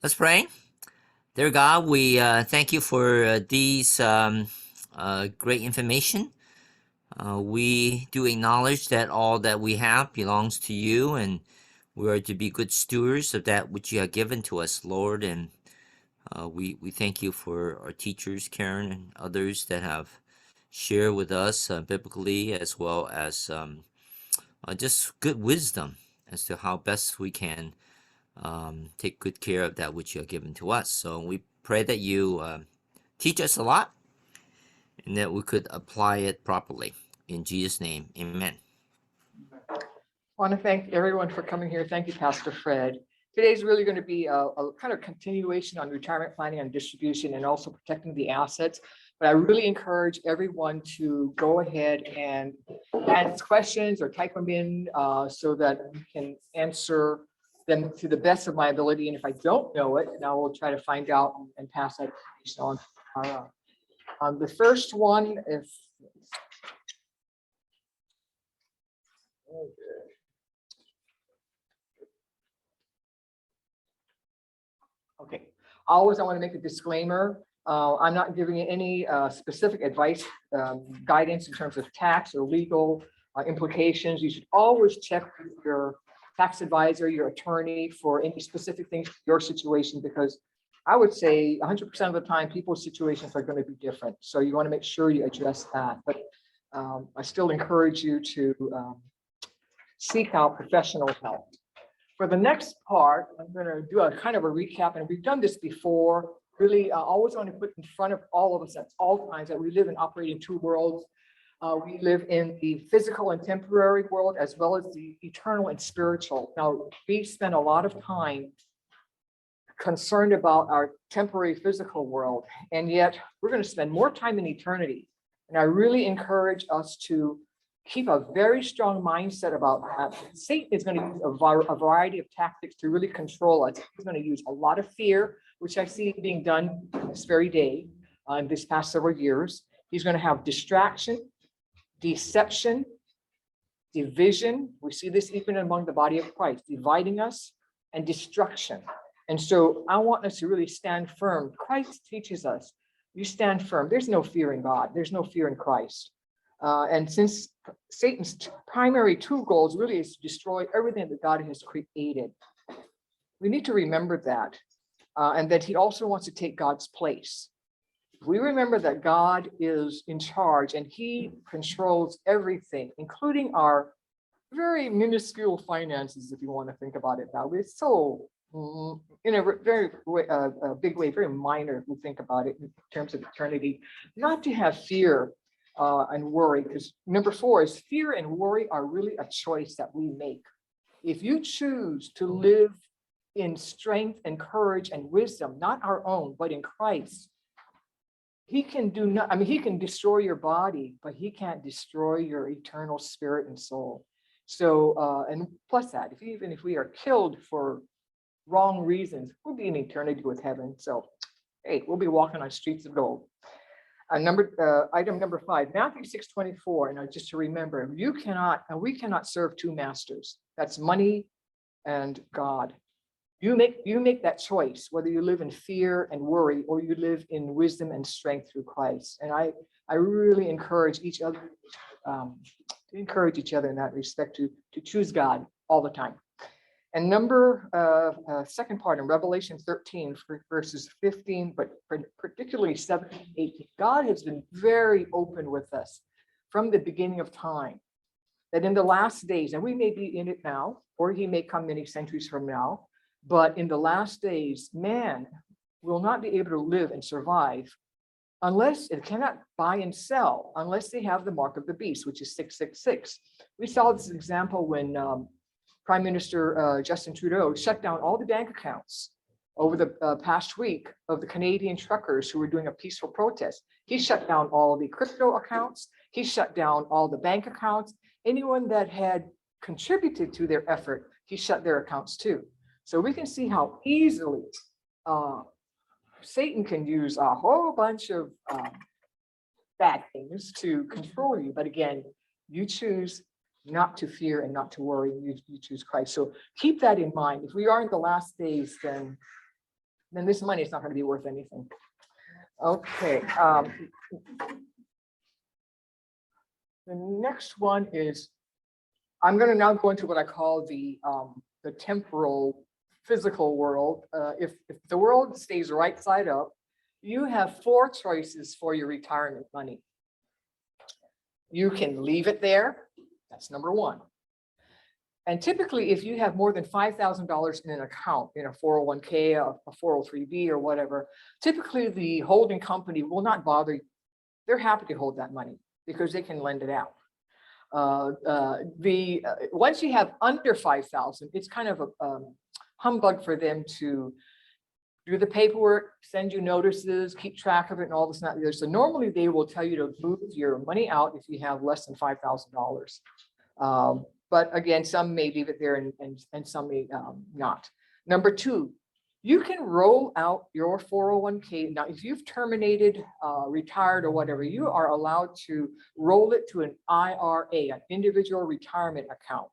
Let's pray. Dear God, we thank you for these great information. We do acknowledge that all that we have belongs to you, and we are to be good stewards of that which you have given to us, Lord. And we thank you for our teachers, Karen, and others that have shared with us biblically, as well as just good wisdom as to how best we can take good care of that which you have given to us. So we pray that you teach us a lot and that we could apply it properly. In Jesus' name, amen. I want to thank everyone for coming here. Thank you, Pastor Fred. Today's really going to be a kind of continuation on retirement planning and distribution and also protecting the assets. But I really encourage everyone to go ahead and ask questions or type them in so that we can answer them to the best of my ability. And if I don't know it, now we'll try to find out and pass that information on. The first one is. Okay, always I want to make a disclaimer. I'm not giving any specific advice, guidance in terms of tax or legal implications. You should always check with your tax advisor, your attorney for any specific things, your situation, because I would say 100% of the time, people's situations are going to be different. So you want to make sure you address that. But I still encourage you to seek out professional help. For the next part, I'm going to do a kind of a recap, and we've done this before. Really, I always want to put in front of all of us at all times that we live and operate in two worlds. We live in the physical and temporary world, as well as the eternal and spiritual. Now, we spend a lot of time concerned about our temporary physical world, and yet we're going to spend more time in eternity. And I really encourage us to keep a very strong mindset about that. Satan is going to use a variety of tactics to really control us. He's going to use a lot of fear, which I see being done this very day, in this past several years. He's going to have distraction, deception, division. We see this even among the body of Christ, dividing us, and destruction. And so I want us to really stand firm. Christ teaches us, you stand firm. There's no fear in God. There's no fear in Christ. And since Satan's primary two goals really is to destroy everything that God has created, we need to remember that, and that he also wants to take God's place. If we remember that God is in charge and he controls everything, including our very minuscule finances, if you want to think about it that way. It's so, in a very big way, very minor if we think about it in terms of eternity, not to have fear and worry, because number 4 is fear and worry are really a choice that we make. If you choose to live in strength and courage and wisdom, not our own, but in Christ, he can do not, I mean, he can destroy your body, but he can't destroy your eternal spirit and soul. So, and plus that, even if we are killed for wrong reasons, we'll be in eternity with heaven. So, hey, we'll be walking on streets of gold. Item number 5, Matthew 6:24. And just to remember, we cannot serve two masters. That's money and God. You make that choice, whether you live in fear and worry or you live in wisdom and strength through Christ. And I really encourage each other in that respect to choose God all the time. And second part in Revelation 13, verses 15, but particularly 17, 18, God has been very open with us from the beginning of time, that in the last days, and we may be in it now, or he may come many centuries from now, but in the last days, man will not be able to live and survive unless it cannot buy and sell, unless they have the mark of the beast, which is 666. We saw this example when Prime Minister Justin Trudeau shut down all the bank accounts over the past week of the Canadian truckers who were doing a peaceful protest. He shut down all the crypto accounts. He shut down all the bank accounts. Anyone that had contributed to their effort, he shut their accounts too. So we can see how easily Satan can use a whole bunch of bad things to control you. But again, you choose not to fear and not to worry. You choose Christ. So keep that in mind. If we are in the last days, then then this money is not going to be worth anything. Okay. The next one is, I'm going to now go into what I call the temporal physical world. If the world stays right side up, you have 4 choices for your retirement money. You can leave it there. That's number 1. And typically, if you have more than $5,000 in an account, in a 401k, a 403b, or whatever, typically the holding company will not bother you. They're happy to hold that money because they can lend it out. Once you have under 5,000, it's kind of a humbug for them to do the paperwork, send you notices, keep track of it, and all this and that. So normally they will tell you to move your money out if you have less than $5,000. But again, some may leave it there and some may not. Number 2, you can roll out your 401k. Now, if you've terminated, retired, or whatever, you are allowed to roll it to an IRA, an individual retirement account.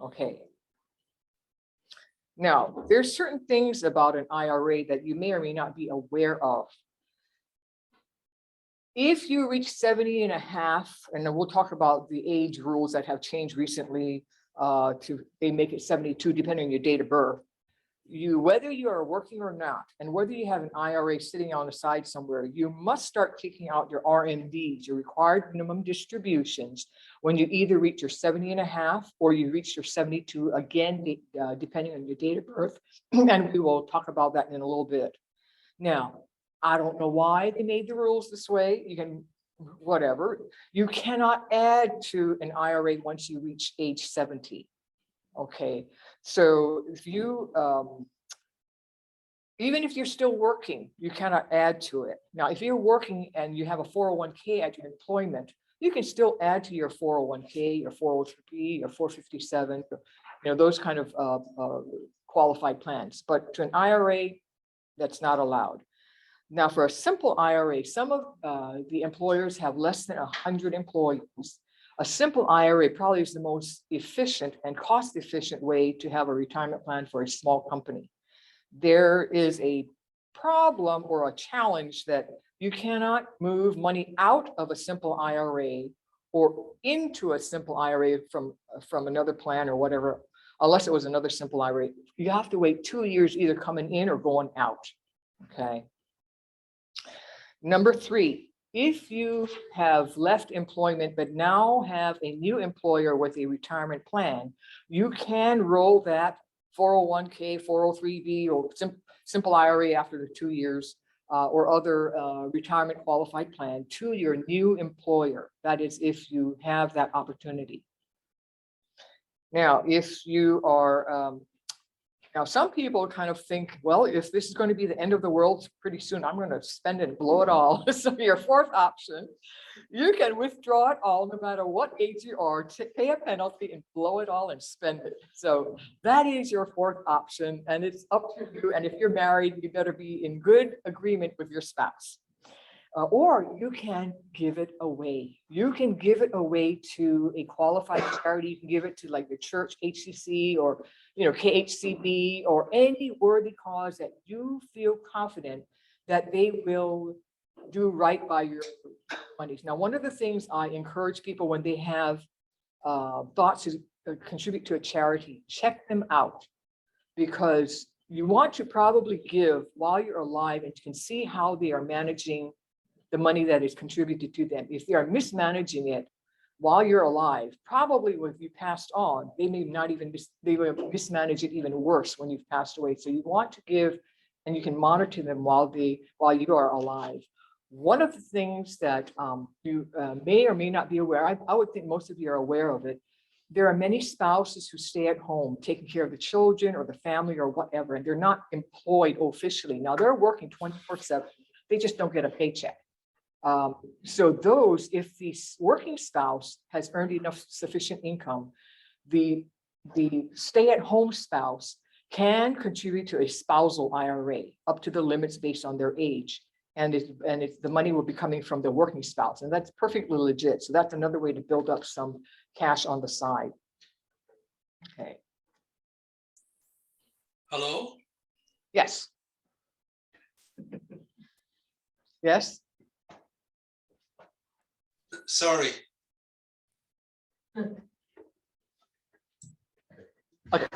Okay. Now, there's certain things about an IRA that you may or may not be aware of. If you reach 70 and a half, and then we'll talk about the age rules that have changed recently, they make it 72 depending on your date of birth. Whether you are working or not, and whether you have an IRA sitting on the side somewhere, you must start taking out your RMDs, your required minimum distributions, when you either reach your 70 and a half or you reach your 72, again, depending on your date of birth. And we will talk about that in a little bit. Now, I don't know why they made the rules this way. You can, whatever. You cannot add to an IRA once you reach age 70. Okay, so if you, even if you're still working, you cannot add to it. Now, if you're working and you have a 401k at your employment, you can still add to your 401k, your 403b, your 457, those kind of qualified plans. But to an IRA, that's not allowed. Now, for a simple IRA, some of the employers have less than 100 employees. A simple IRA probably is the most efficient and cost-efficient way to have a retirement plan for a small company. There is a problem or a challenge that you cannot move money out of a simple IRA or into a simple IRA from another plan or whatever, unless it was another simple IRA. You have to wait 2 years either coming in or going out. Okay. Number 3. If you have left employment but now have a new employer with a retirement plan, you can roll that 401k, 403b, or simple IRA after the 2 years, or other retirement qualified plan to your new employer. That is, if you have that opportunity. Now, if you are now, some people kind of think, well, if this is going to be the end of the world pretty soon, I'm going to spend it and blow it all. So your 4th option, you can withdraw it all no matter what age you are, pay a penalty and blow it all and spend it. So that is your 4th option, and it's up to you. And if you're married, you better be in good agreement with your spouse. Or you can give it away. You can give it away to a qualified charity. You can give it to like the church, HCC, or KHCB, or any worthy cause that you feel confident that they will do right by your monies. Now, one of the things I encourage people when they have thoughts to contribute to a charity, check them out, because you want to probably give while you're alive, and you can see how they are managing the money that is contributed to them. If they are mismanaging it while you're alive, probably when you passed on, they may not even, they will mismanage it even worse when you've passed away. So you want to give, and you can monitor them while you are alive. One of the things that you may or may not be aware, I would think most of you are aware of it. There are many spouses who stay at home taking care of the children or the family or whatever, and they're not employed officially. Now they're working 24/7. They just don't get a paycheck. So those, if the working spouse has earned enough sufficient income, the stay-at-home spouse can contribute to a spousal IRA up to the limits based on their age. And the money will be coming from the working spouse, and that's perfectly legit. So that's another way to build up some cash on the side. Okay. Hello? Yes. Yes? Sorry. Okay.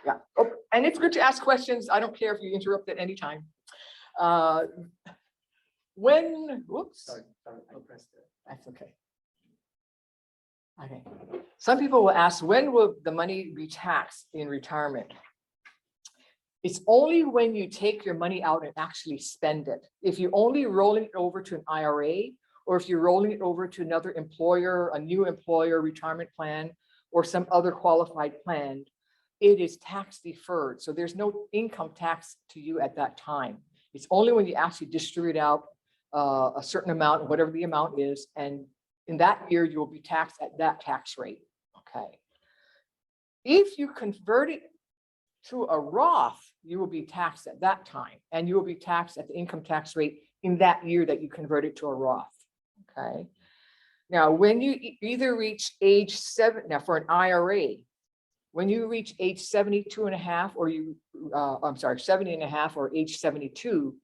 Yeah. Oh, and it's good to ask questions. I don't care if you interrupt at any time. Whoops. Sorry, I pressed it. That's okay. Okay. Some people will ask, when will the money be taxed in retirement? It's only when you take your money out and actually spend it. If you're only rolling it over to an IRA, or if you're rolling it over to another employer, a new employer retirement plan, or some other qualified plan, it is tax deferred. So there's no income tax to you at that time. It's only when you actually distribute out a certain amount, whatever the amount is, and in that year, you will be taxed at that tax rate. Okay. If you convert it to a Roth, you will be taxed at that time, and you will be taxed at the income tax rate in that year that you convert it to a Roth. Okay. Now, when you either reach age 7, now for an IRA, when you reach age 72 and a half, or 70 and a half, or age 72,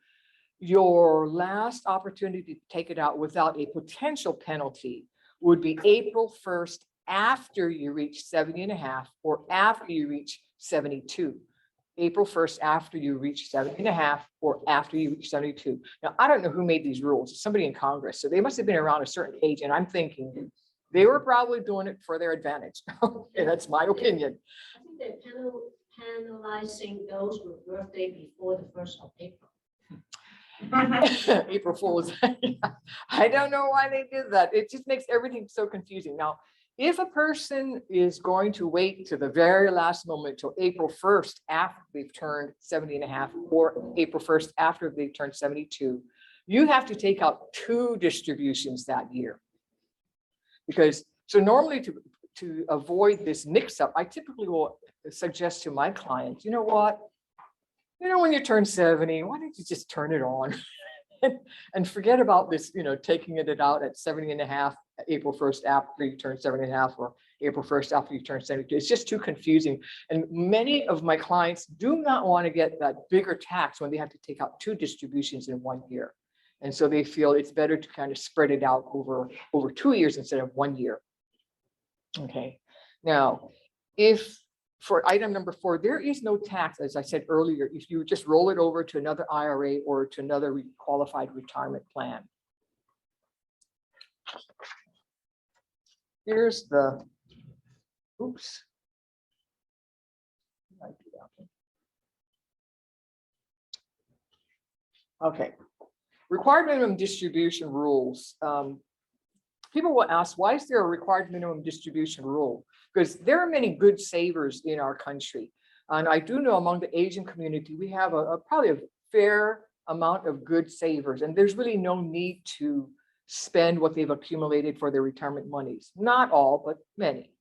your last opportunity to take it out without a potential penalty would be April 1st after you reach 70 and a half, or after you reach 72. April 1st after you reach 70 and a half, or after you reach 72. Now, I don't know who made these rules. It's somebody in Congress. So they must have been around a certain age. And I'm thinking they were probably doing it for their advantage. Okay, that's my opinion. I think they're penalizing those with birthday before the 1st of April. April Fools. I don't know why they did that. It just makes everything so confusing. Now, if a person is going to wait to the very last moment till April 1st after they've turned 70 and a half, or April 1st after they've turned 72, you have to take out 2 distributions that year. Because so normally to avoid this mix-up, I typically will suggest to my clients, you know what? You know, when you turn 70, why don't you just turn it on and forget about this, you know, taking it out at 70 and a half, April 1st after you turn 70 and a half, or April 1st after you turn 72. It's just too confusing. And many of my clients do not want to get that bigger tax when they have to take out 2 distributions in 1 year. And so they feel it's better to kind of spread it out over 2 years instead of 1 year. Okay. Now, if for item number 4, there is no tax, as I said earlier, if you just roll it over to another IRA or to another qualified retirement plan. Here's the, oops. Okay. Required minimum distribution rules. People will ask, why is there a required minimum distribution rule? Because there are many good savers in our country. And I do know among the Asian community, we have probably a fair amount of good savers. And there's really no need to spend what they've accumulated for their retirement monies. Not all, but many.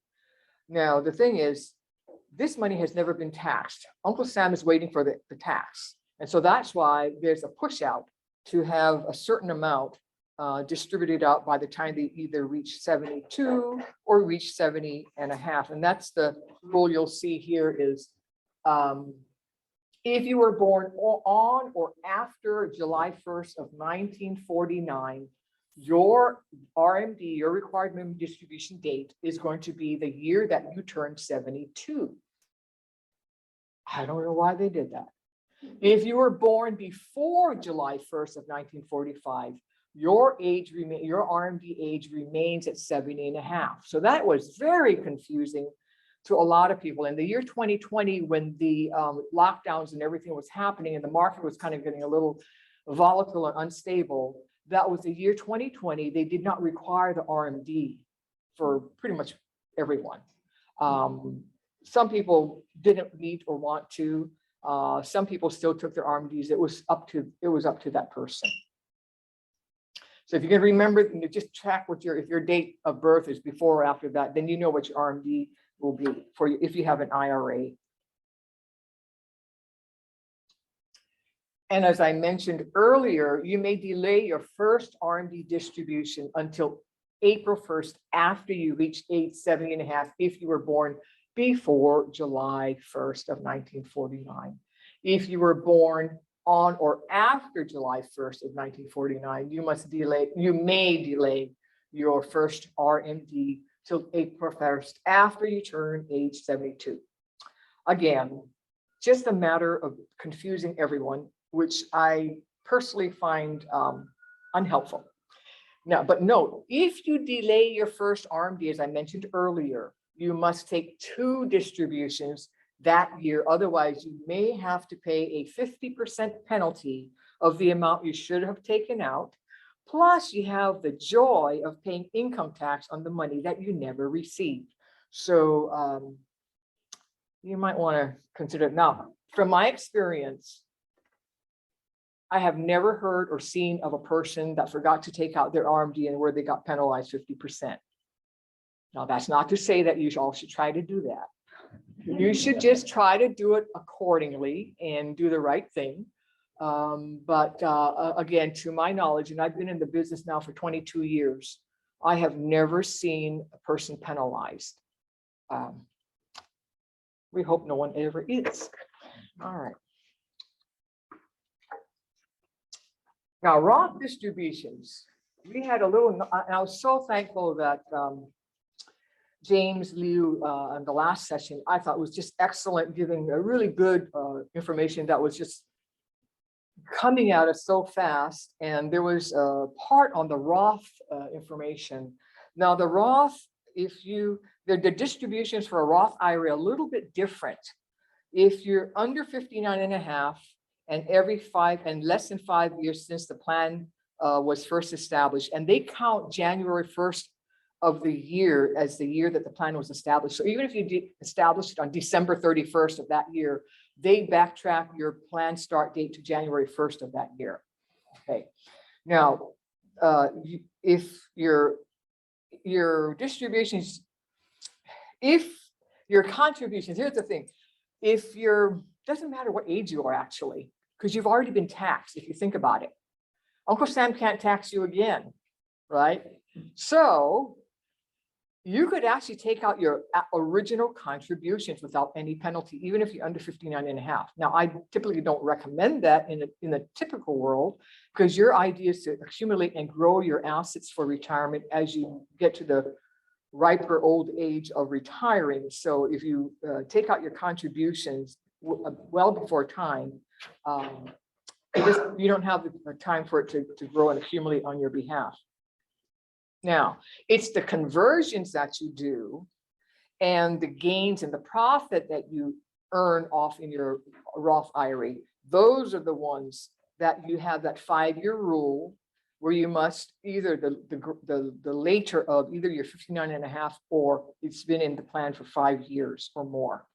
Now, the thing is, this money has never been taxed. Uncle Sam is waiting for the tax. And so that's why there's a push out to have a certain amount distributed out by the time they either reach 72 or reach 70 and a half. And that's the rule you'll see here is if you were born on or after July 1st of 1949, your RMD, your required minimum distribution date, is going to be the year that you turned 72. I don't know why they did that. If you were born before July 1st of 1945, your RMD age remains at 70 and a half. So that was very confusing to a lot of people. In the year 2020, when the lockdowns and everything was happening and the market was kind of getting a little volatile and unstable, that was the year 2020. They did not require the RMD for pretty much everyone. Some people didn't need or want to. Some people still took their RMDs. It was up to that person. So if you can remember, just track what if your date of birth is before or after that, then you know what your RMD will be for you if you have an IRA. And as I mentioned earlier, you may delay your first RMD distribution until April 1st after you reach age 70 and a half if you were born before July 1st of 1949. If you were born on or after July 1st of 1949, you may delay your first RMD till April 1st after you turn age 72. Again, just a matter of confusing everyone, which I personally find unhelpful. Now, but note, if you delay your first RMD, as I mentioned earlier, you must take 2 distributions that year. Otherwise, you may have to pay a 50% penalty of the amount you should have taken out. Plus, you have the joy of paying income tax on the money that you never received. So you might want to consider it. Now, from my experience, I have never heard or seen of a person that forgot to take out their RMD and where they got penalized 50%. Now, that's not to say that you all should try to do that. You should just try to do it accordingly and do the right thing. But again, to my knowledge, and I've been in the business now for 22 years, I have never seen a person penalized. We hope no one ever is. All right. Now, Roth distributions. We had a little, and I was so thankful that James Liu in the last session, I thought was just excellent, giving a really good information that was just coming at us so fast. And there was a part on the Roth information. Now, the Roth, the distributions for a Roth IRA are a little bit different. If you're under 59 and a half, and less than 5 years since the plan was first established, and they count January 1st of the year as the year that the plan was established. So even if you established it on December 31st of that year, they backtrack your plan start date to January 1st of that year. Okay. Now, if your distributions, if your contributions, here's the thing, doesn't matter what age you are actually, because you've already been taxed if you think about it. Uncle Sam can't tax you again, right? So you could actually take out your original contributions without any penalty, even if you're under 59 and a half. Now, I typically don't recommend that in the typical world, because your idea is to accumulate and grow your assets for retirement as you get to the riper old age of retiring. So if you take out your contributions well before time, you don't have the time for it to grow and accumulate on your behalf. Now, it's the conversions that you do and the gains and the profit that you earn off in your Roth IRA. Those are the ones that you have that 5-year rule where you must either the later of either you're 59 and a half or it's been in the plan for 5 years or more.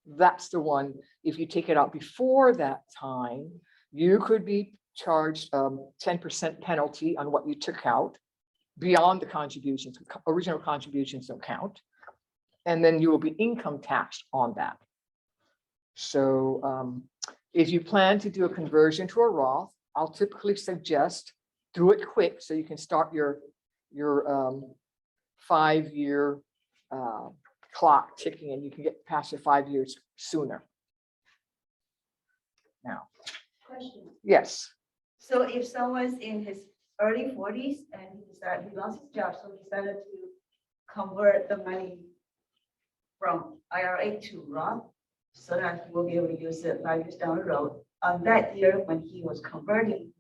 That's the one. If you take it out before that time, you could be charged 10% penalty on what you took out beyond the contributions. Original contributions don't count. And then you will be income taxed on that. So if you plan to do a conversion to a Roth, I'll typically suggest do it quick so you can start your 5-year clock ticking and you can get past your 5 years sooner. Now, Question. yes. So if someone's in his early 40s and he lost his job, so he decided to convert the money from IRA to Roth so that he will be able to use it 5 years down the road. On that year when he was converting,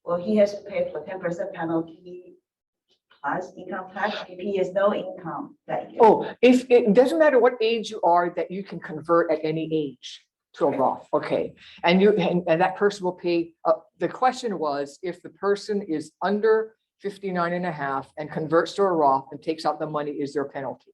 well, he has to pay for 10% penalty plus income tax if he has no income that year. Oh, if it doesn't matter what age you are, that you can convert at any age to a Roth. Okay. And that person will pay. The question was, if the person is under 59 and a half and converts to a Roth and takes out the money, is there a penalty?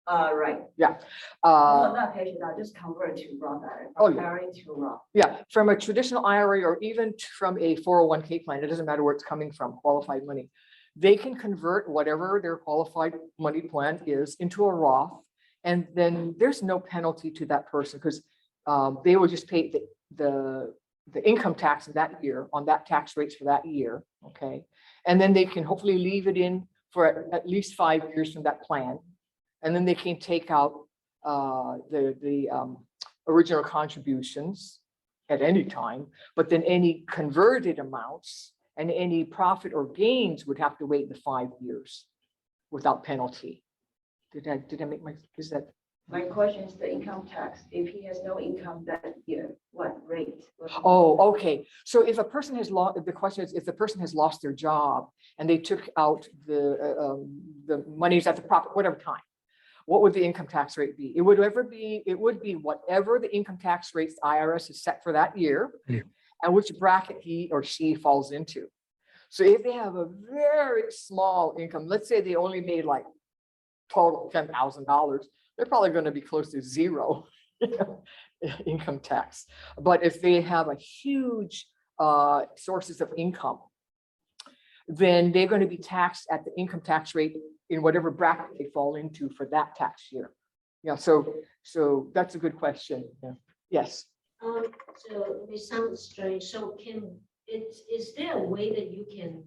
Right. Yeah. No, not patient, I'll just convert to Roth IRA, Oh, from yeah. IRA to Roth. Yeah, from a traditional IRA or even from a 401k plan, it doesn't matter where it's coming from, qualified money. They can convert whatever their qualified money plan is into a Roth, and then there's no penalty to that person because they will just pay the income tax that year on that tax rates for that year, okay? And then they can hopefully leave it in for at least 5 years from that plan. And then they can take out the original contributions at any time, but then any converted amounts and any profit or gains would have to wait the 5 years without penalty. Did I make my, is that? My question is the income tax. If he has no income that year, what rate? Oh, okay. So if a person has lost, the question is if the person has lost their job and they took out the monies at the proper, whatever time, what would the income tax rate be? It would be whatever the income tax rates the IRS has set for that year and which bracket he or she falls into. So if they have a very small income, let's say they only made like total $10,000, they're probably going to be close to zero income tax. But if they have a huge sources of income, then they're going to be taxed at the income tax rate in whatever bracket they fall into for that tax year. Yeah, so that's a good question. Yeah. Yes. So it sounds strange. So is there a way that you can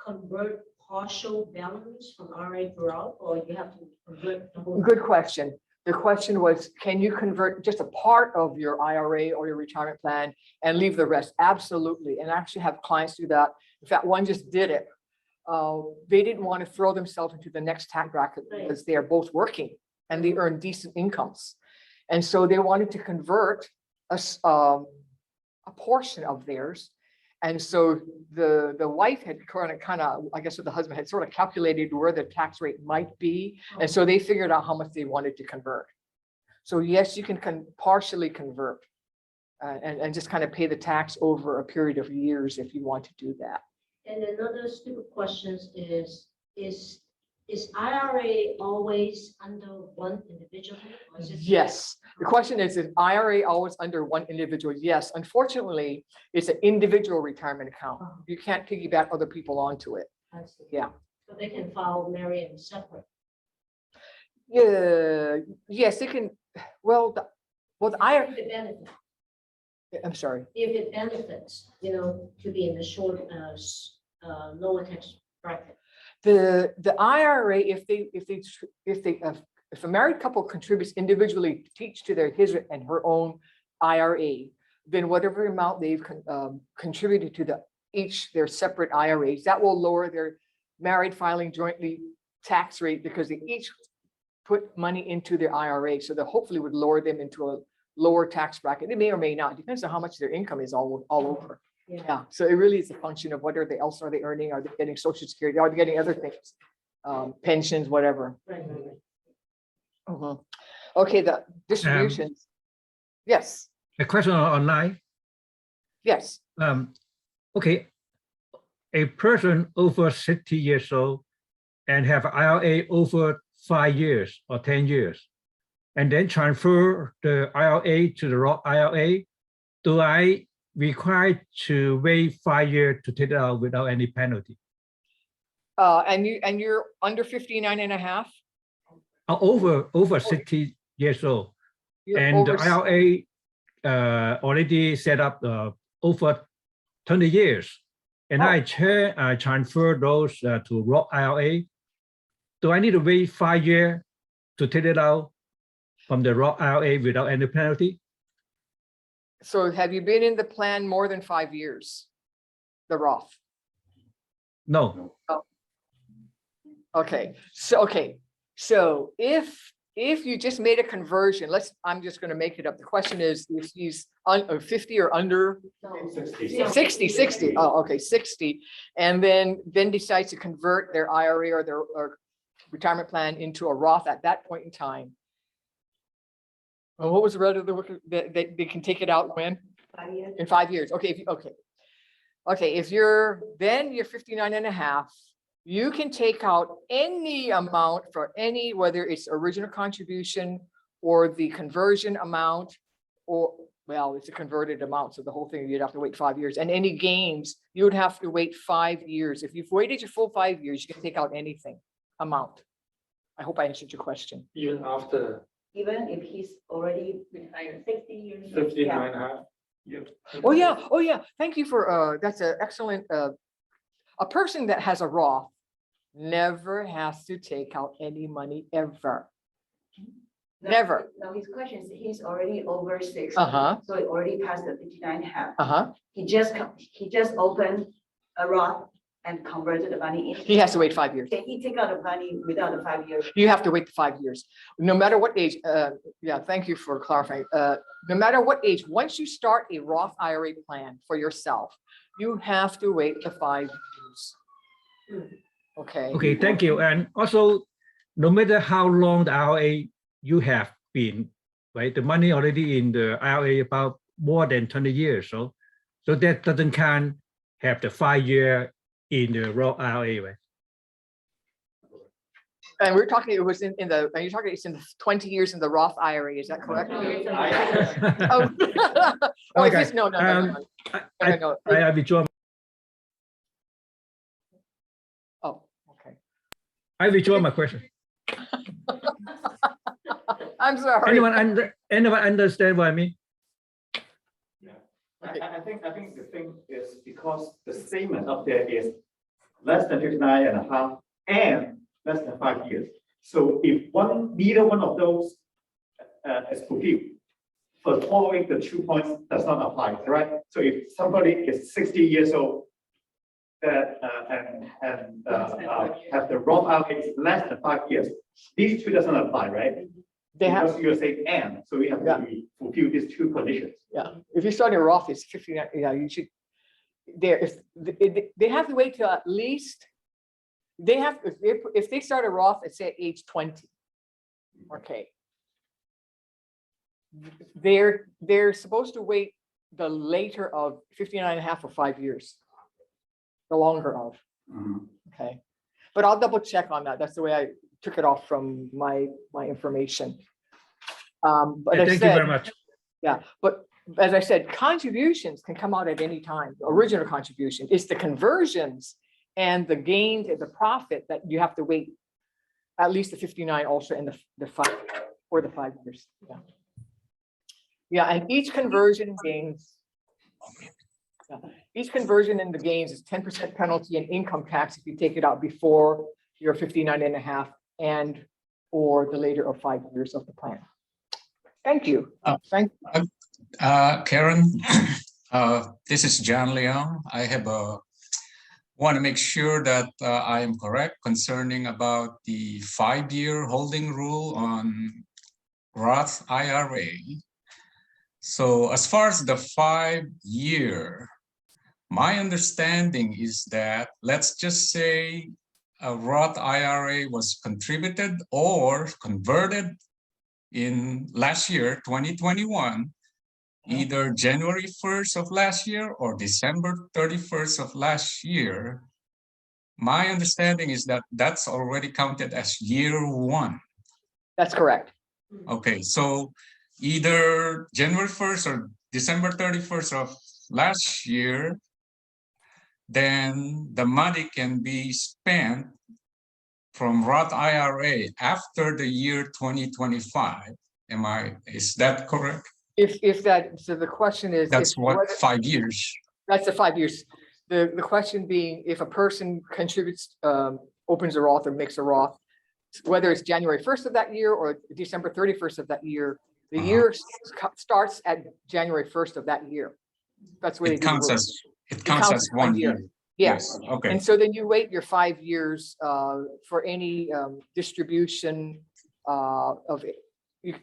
convert partial balance from RA to Roth, or you have to convert the whole? Good question. The question was, can you convert just a part of your IRA or your retirement plan and leave the rest? Absolutely. And I actually have clients do that. In fact, one just did it. They didn't want to throw themselves into the next tax bracket because they are both working and they earn decent incomes. And so they wanted to convert a portion of theirs. And so the wife had kind of, I guess, with the husband had sort of calculated where the tax rate might be. And so they figured out how much they wanted to convert. So yes, you can partially convert and just kind of pay the tax over a period of years if you want to do that. And another stupid question is IRA always under one individual? Or is it Yes. The question is IRA always under one individual? Yes. Unfortunately, it's an individual retirement account. You can't piggyback other people onto it. I see. Yeah. So they can file married and separate. Yeah. Yes, it can. Well, the IRA. If it benefits, I'm sorry. if it benefits, to be in the short, lower tax bracket. The IRA, if a married couple contributes individually each to his and her own IRA, then whatever amount they've contributed to their separate IRAs, that will lower their married filing jointly tax rate because they each put money into their IRA. So that hopefully would lower them into a lower tax bracket. It may or may not, depends on how much their income is all over. Yeah, so it really is a function of what else are they earning? Are they getting Social Security? Are they getting other things? Pensions, whatever. Right. Mhm. Okay, the distributions. Yes, A question online. yes. Okay, a person over 60 years old and have IRA over 5 years or 10 years, and then transfer the IRA to the Roth IRA. Do I required to wait 5 years to take it out without any penalty? And you're under 59 and a half? Over 60 years old. You're And over the IRA already set up over 20 years. And I transfer those to Roth IRA. Do I need to wait 5 years to take it out from the Roth IRA without any penalty? So have you been in the plan more than 5 years? The Roth? No. Okay, so if you just made a conversion, I'm just going to make it up. The question is if he's 50 or under 60. Oh, okay, 60, and then decides to convert their IRA or their retirement plan into a Roth at that point in time. Well, what was the rest of the work that they can take it out when? 5 years. In 5 years. Okay, if you're 59 and a half, you can take out any amount for any, whether it's original contribution or the conversion amount, or, well, it's a converted amount. So the whole thing, you'd have to wait 5 years, and any gains, you would have to wait 5 years. If you've waited your full 5 years, you can take out anything amount. I hope I answered your question. Even after Even if he's already retired 60 years. 59 and a half. Oh, yeah. Thank you for, that's an excellent, a person that has a Roth never has to take out any money ever. No, Never. No, his question is, he's already over 60. Uh-huh, So he already passed the 59.5. uh-huh. He just opened a Roth and converted the money into. He has to wait 5 years. Can he take out the money without the 5 years? You have to wait the 5 years, no matter what age. Yeah, thank you for clarifying. No matter what age, once you start a Roth IRA plan for yourself, you have to wait the 5 years. Okay. Okay, thank you. And also, no matter how long the IRA you have been, right? The money already in the IRA about more than 20 years. So that doesn't count have the 5 year in the Roth IRA, right? And we're talking, it was in the, are you talking, it's in the 20 years in the Roth IRA, is that correct? Oh, oh, if Okay, it's, no, no, no, no, I no, no. I withdraw. Oh, okay. I withdraw my question. I'm sorry. Anyone understand what I mean? Okay. I think the thing is because the statement up there is less than 59.5 and less than 5 years. So if neither one of those is fulfilled, for following the 2 points does not apply, right? So if somebody is 60 years old that have the Roth IRA less than 5 years, these two doesn't apply, right? They have, Because you're saying and, so we have Yeah. to fulfill these two conditions. yeah, if you start a Roth, it's 59, yeah, you should, they have to wait till at least, they have, if they start a Roth, let's say at age 20. Okay. They're supposed to wait the later of 59.5 or 5 years. The longer of, okay. But I'll double check on that. That's the way I took it off from my information. But I Thank you very said, much. yeah, but as I said, contributions can come out at any time. Original contribution. It's the conversions and the gains and the profit that you have to wait at least the 59 also in the 5 for the 5 years. Yeah. Yeah, and each conversion gains. Yeah, each conversion in the gains is 10% penalty and income tax if you take it out before your 59.5 and or the later of 5 years of the plan. Thank you. Thank Karen, this is John Leong. I want to make sure that I am correct concerning about the 5-year holding rule on Roth IRA. So as far as the 5-year, my understanding is that, let's just say a Roth IRA was contributed or converted in last year, 2021, either January 1st of last year or December 31st of last year. My understanding is that that's already counted as year 1. That's correct. Okay, so either January 1st or December 31st of last year, then the money can be spent from Roth IRA after the year 2025. Is that correct? If that, so the question is. That's what, 5 years? That's the 5 years. The question being, if a person contributes, opens a Roth or makes a Roth, whether it's January 1st of that year or December 31st of that year, the year starts at January 1st of that year. That's what It counts as 1 year. Yes. Okay. And so then you wait your 5 years for any distribution of it.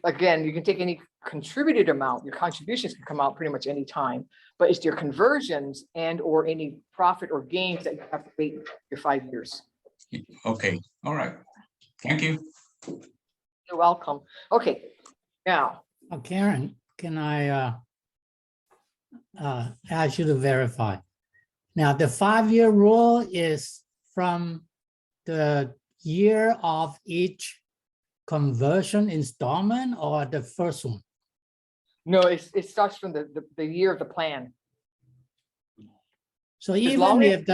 Again, you can take any contributed amount, your contributions can come out pretty much any time, but it's your conversions and or any profit or gains that you have to wait your 5 years. Okay, all right. Thank you. You're welcome. Okay, now. Karen, can I ask you to verify? Now, the 5-year rule is from the year of each conversion installment or the first one? No, it starts from the year of the plan. So even long if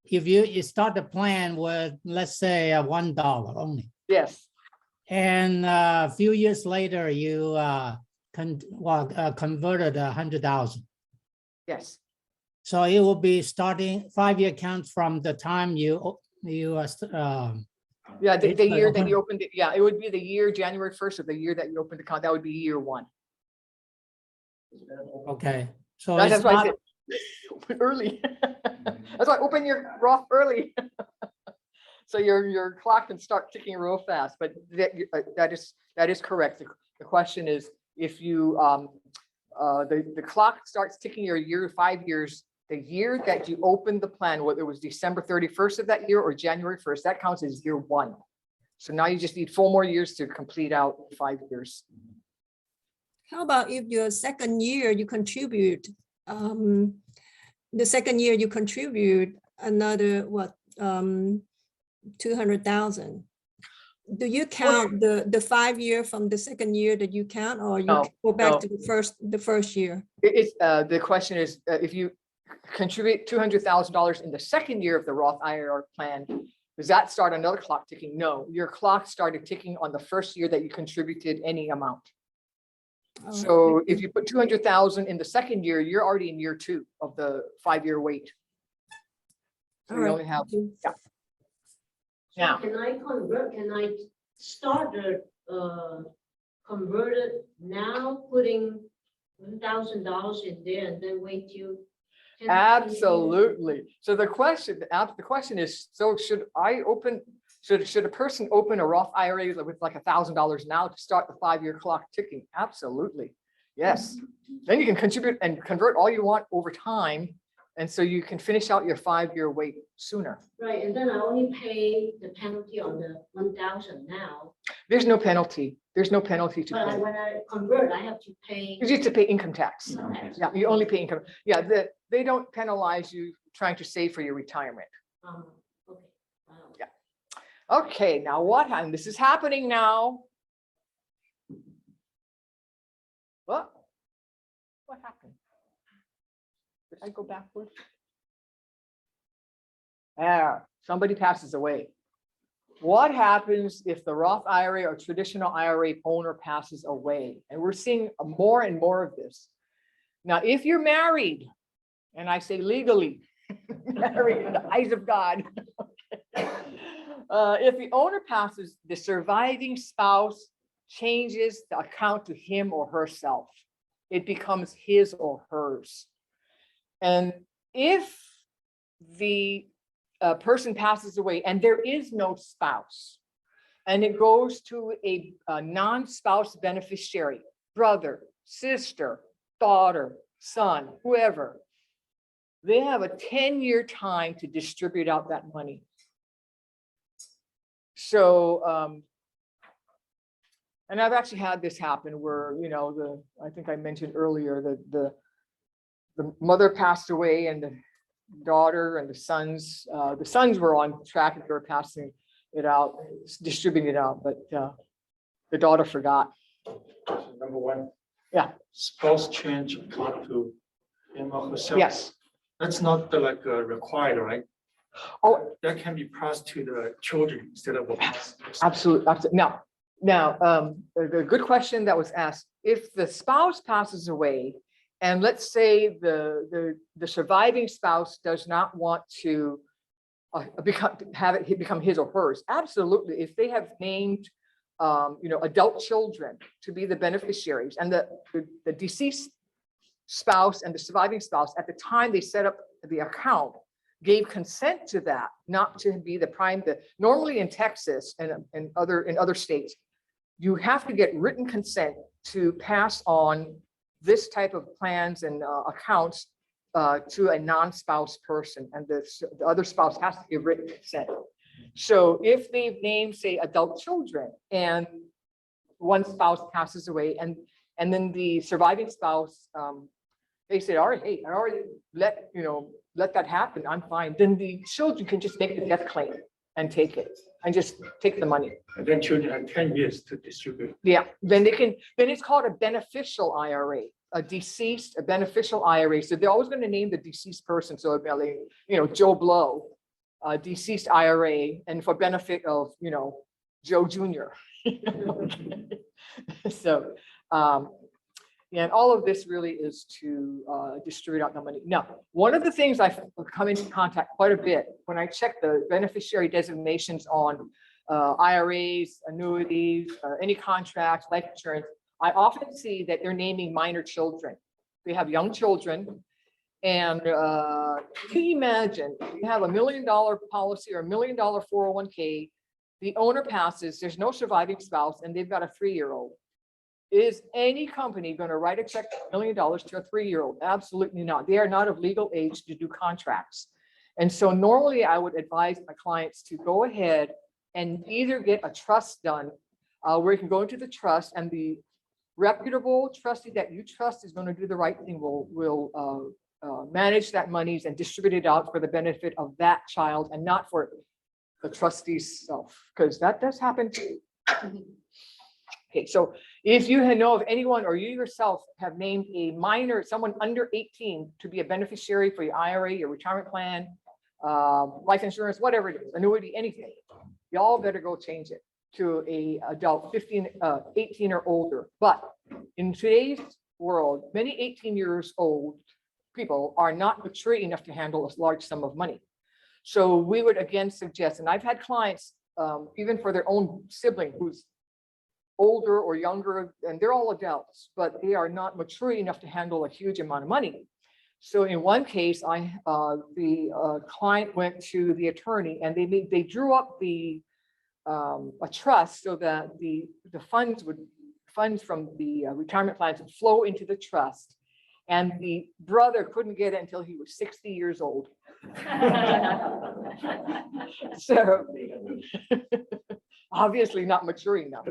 if you start the plan with, let's say, $1 only, Yes, and a few years later you converted 100,000. yes, So it will be starting 5-year counts from the time you Yeah, the It's year that open. you opened it, yeah, it would be the year, January 1st of the year that you opened the account, that would be year one. Okay, so That's it's why I not, said, open early. That's why open your Roth early. So your clock can start ticking real fast, but that is correct. The question is, if you, the clock starts ticking your year, 5 years, the year that you opened the plan, whether it was December 31st of that year or January 1st, that counts as year one. So now you just need 4 more years to complete out 5 years. How about if your second year you contribute, the second year you contribute another, what, 200,000? Do you count the 5 year from the second year that you count, or you No, go back no. to the first year? It's, the question is, if you contribute $200,000 in the second year of the Roth IRA plan, does that start another clock ticking? No, your clock started ticking on the first year that you contributed any amount. Oh, So thank if you put 200,000 in the second year, you're already in year 2 of the 5-year wait. So all you right, only have, thank you. yeah. So Now, can I convert, can I start the, convert it now, putting $1,000 in there and then wait till 10 years? absolutely. So the question is, so should I open, should a person open a Roth IRA with like $1,000 now to start the 5-year clock ticking? Absolutely. Yes. Then you can contribute and convert all you want over time. And so you can finish out your 5-year wait sooner. Right, and then I only pay the penalty on the 1,000 now, There's no penalty. There's no penalty to but pay. when I convert, I have to pay. You have to pay income tax. Okay. Yeah, you only pay income. Yeah, they don't penalize you trying to save for your retirement. Okay. Wow. Yeah. Okay, now what happened? This is happening now. What? What happened? Did I go backwards? There, somebody passes away. What happens if the Roth IRA or traditional IRA owner passes away? And we're seeing more and more of this. Now, if you're married, and I say legally, married in the eyes of God, if the owner passes, the surviving spouse changes the account to him or herself. It becomes his or hers. And if the person passes away and there is no spouse, and it goes to a non-spouse beneficiary, brother, sister, daughter, son, whoever, they have a 10-year time to distribute out that money. So, and I've actually had this happen where, you know, I think I mentioned earlier that the mother passed away and the daughter and the sons were on track and they were passing it out, distributing it out, but the daughter forgot. Number one. Yeah. Spouse change account to him or herself. Yes. That's not like required, right? Oh, That can be passed to the children instead of. absolutely. Now, a good question that was asked, if the spouse passes away, and let's say the surviving spouse does not want to have it become his or hers, absolutely. If they have named, adult children to be the beneficiaries, and the deceased spouse and the surviving spouse at the time they set up the account gave consent to that, not to be the prime. Normally in Texas and other states, you have to get written consent to pass on this type of plans and accounts to a non-spouse person, and the other spouse has to give written consent. So if they've named, say, adult children, and one spouse passes away, and then the surviving spouse, they say, all right, hey, I already let that happen, I'm fine. Then the children can just make the death claim and take it, and just take the money. And then children have 10 years to distribute. Yeah, then it's called a beneficial IRA, a beneficial IRA. So they're always going to name the deceased person. So it'll be, Joe Blow, deceased IRA, and for benefit of, Joe Jr. So, and all of this really is to distribute out the money. Now, one of the things I've come into contact quite a bit when I check the beneficiary designations on IRAs, annuities, any contracts, life insurance, I often see that they're naming minor children. They have young children. And can you imagine, you have $1 million policy or $1 million 401k, the owner passes, there's no surviving spouse, and they've got a 3-year-old. Is any company going to write a check for $1 million to a 3-year-old? Absolutely not. They are not of legal age to do contracts. And so normally I would advise my clients to go ahead and either get a trust done where you can go into the trust, and the reputable trustee that you trust is going to do the right thing, will manage that monies and distribute it out for the benefit of that child and not for the trustee's self, because that does happen too. Okay, so if you know of anyone or you yourself have named a minor, someone under 18 to be a beneficiary for your IRA, your retirement plan, life insurance, whatever it is, annuity, anything, y'all better go change it to a adult 18 or older. But in today's world, many 18 years old people are not mature enough to handle a large sum of money. So we would again suggest, and I've had clients, even for their own sibling who's older or younger, and they're all adults, but they are not mature enough to handle a huge amount of money. So in one case, the client went to the attorney, and they drew up a trust so that the funds from the retirement plans would flow into the trust, and the brother couldn't get it until he was 60 years old. So obviously not mature enough.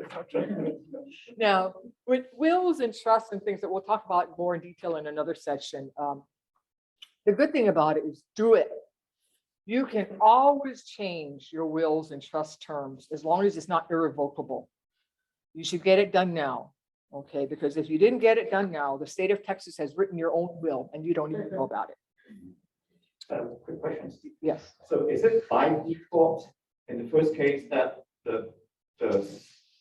Now, with wills and trusts and things that we'll talk about more in detail in another section, the good thing about it is do it. You can always change your wills and trust terms as long as it's not irrevocable. You should get it done now, okay? Because if you didn't get it done now, the state of Texas has written your own will and you don't even know about it. Quick question, Steve. Yes. So is it by default in the first case that the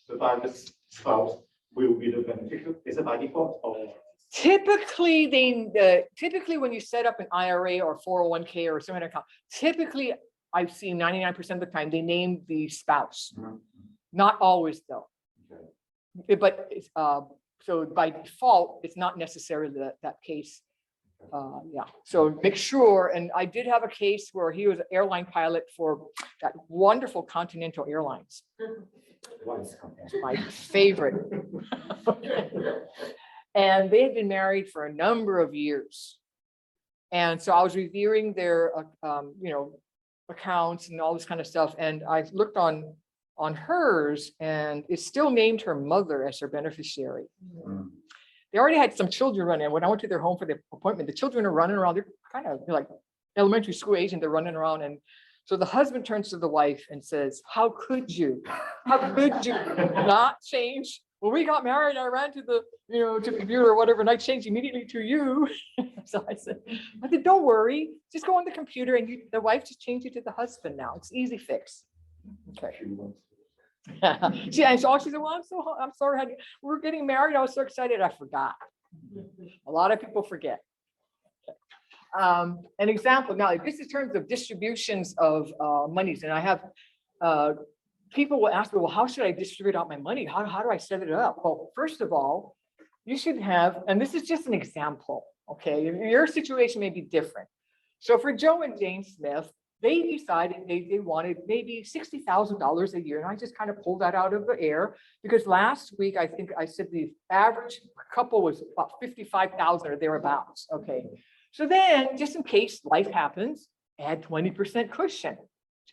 survivor's spouse will be the beneficiary? Is it by default or? Typically, typically when you set up an IRA or 401k or some account, typically I've seen 99% of the time they name the spouse. Not always though. Okay. But so by default, it's not necessarily that case. Yeah, so make sure. And I did have a case where he was an airline pilot for that wonderful Continental Airlines. It's my favorite. And they had been married for a number of years. And so I was reviewing their, accounts and all this kind of stuff. And I looked on hers, and it still named her mother as her beneficiary. They already had some children running. When I went to their home for the appointment, the children are running around. They're kind of like elementary school age, and they're running around. And so the husband turns to the wife and says, how could you not change? When we got married, I ran to the, to the computer or whatever, and I changed immediately to you. So I said, don't worry, just go on the computer, and the wife just changed it to the husband now. It's easy fix. Okay. And she said, well, I'm sorry, honey. We're getting married. I was so excited. I forgot. A lot of people forget. An example. Now, this is in terms of distributions of monies. And I have people will ask me, well, how should I distribute out my money? How do I set it up? Well, first of all, you should have, and this is just an example. Okay. Your situation may be different. So for Joe and Jane Smith, they decided they wanted maybe $60,000 a year. And I just kind of pulled that out of the air, because last week, I think I said the average couple was about 55,000 or thereabouts. Okay. So then just in case life happens, add 20% cushion.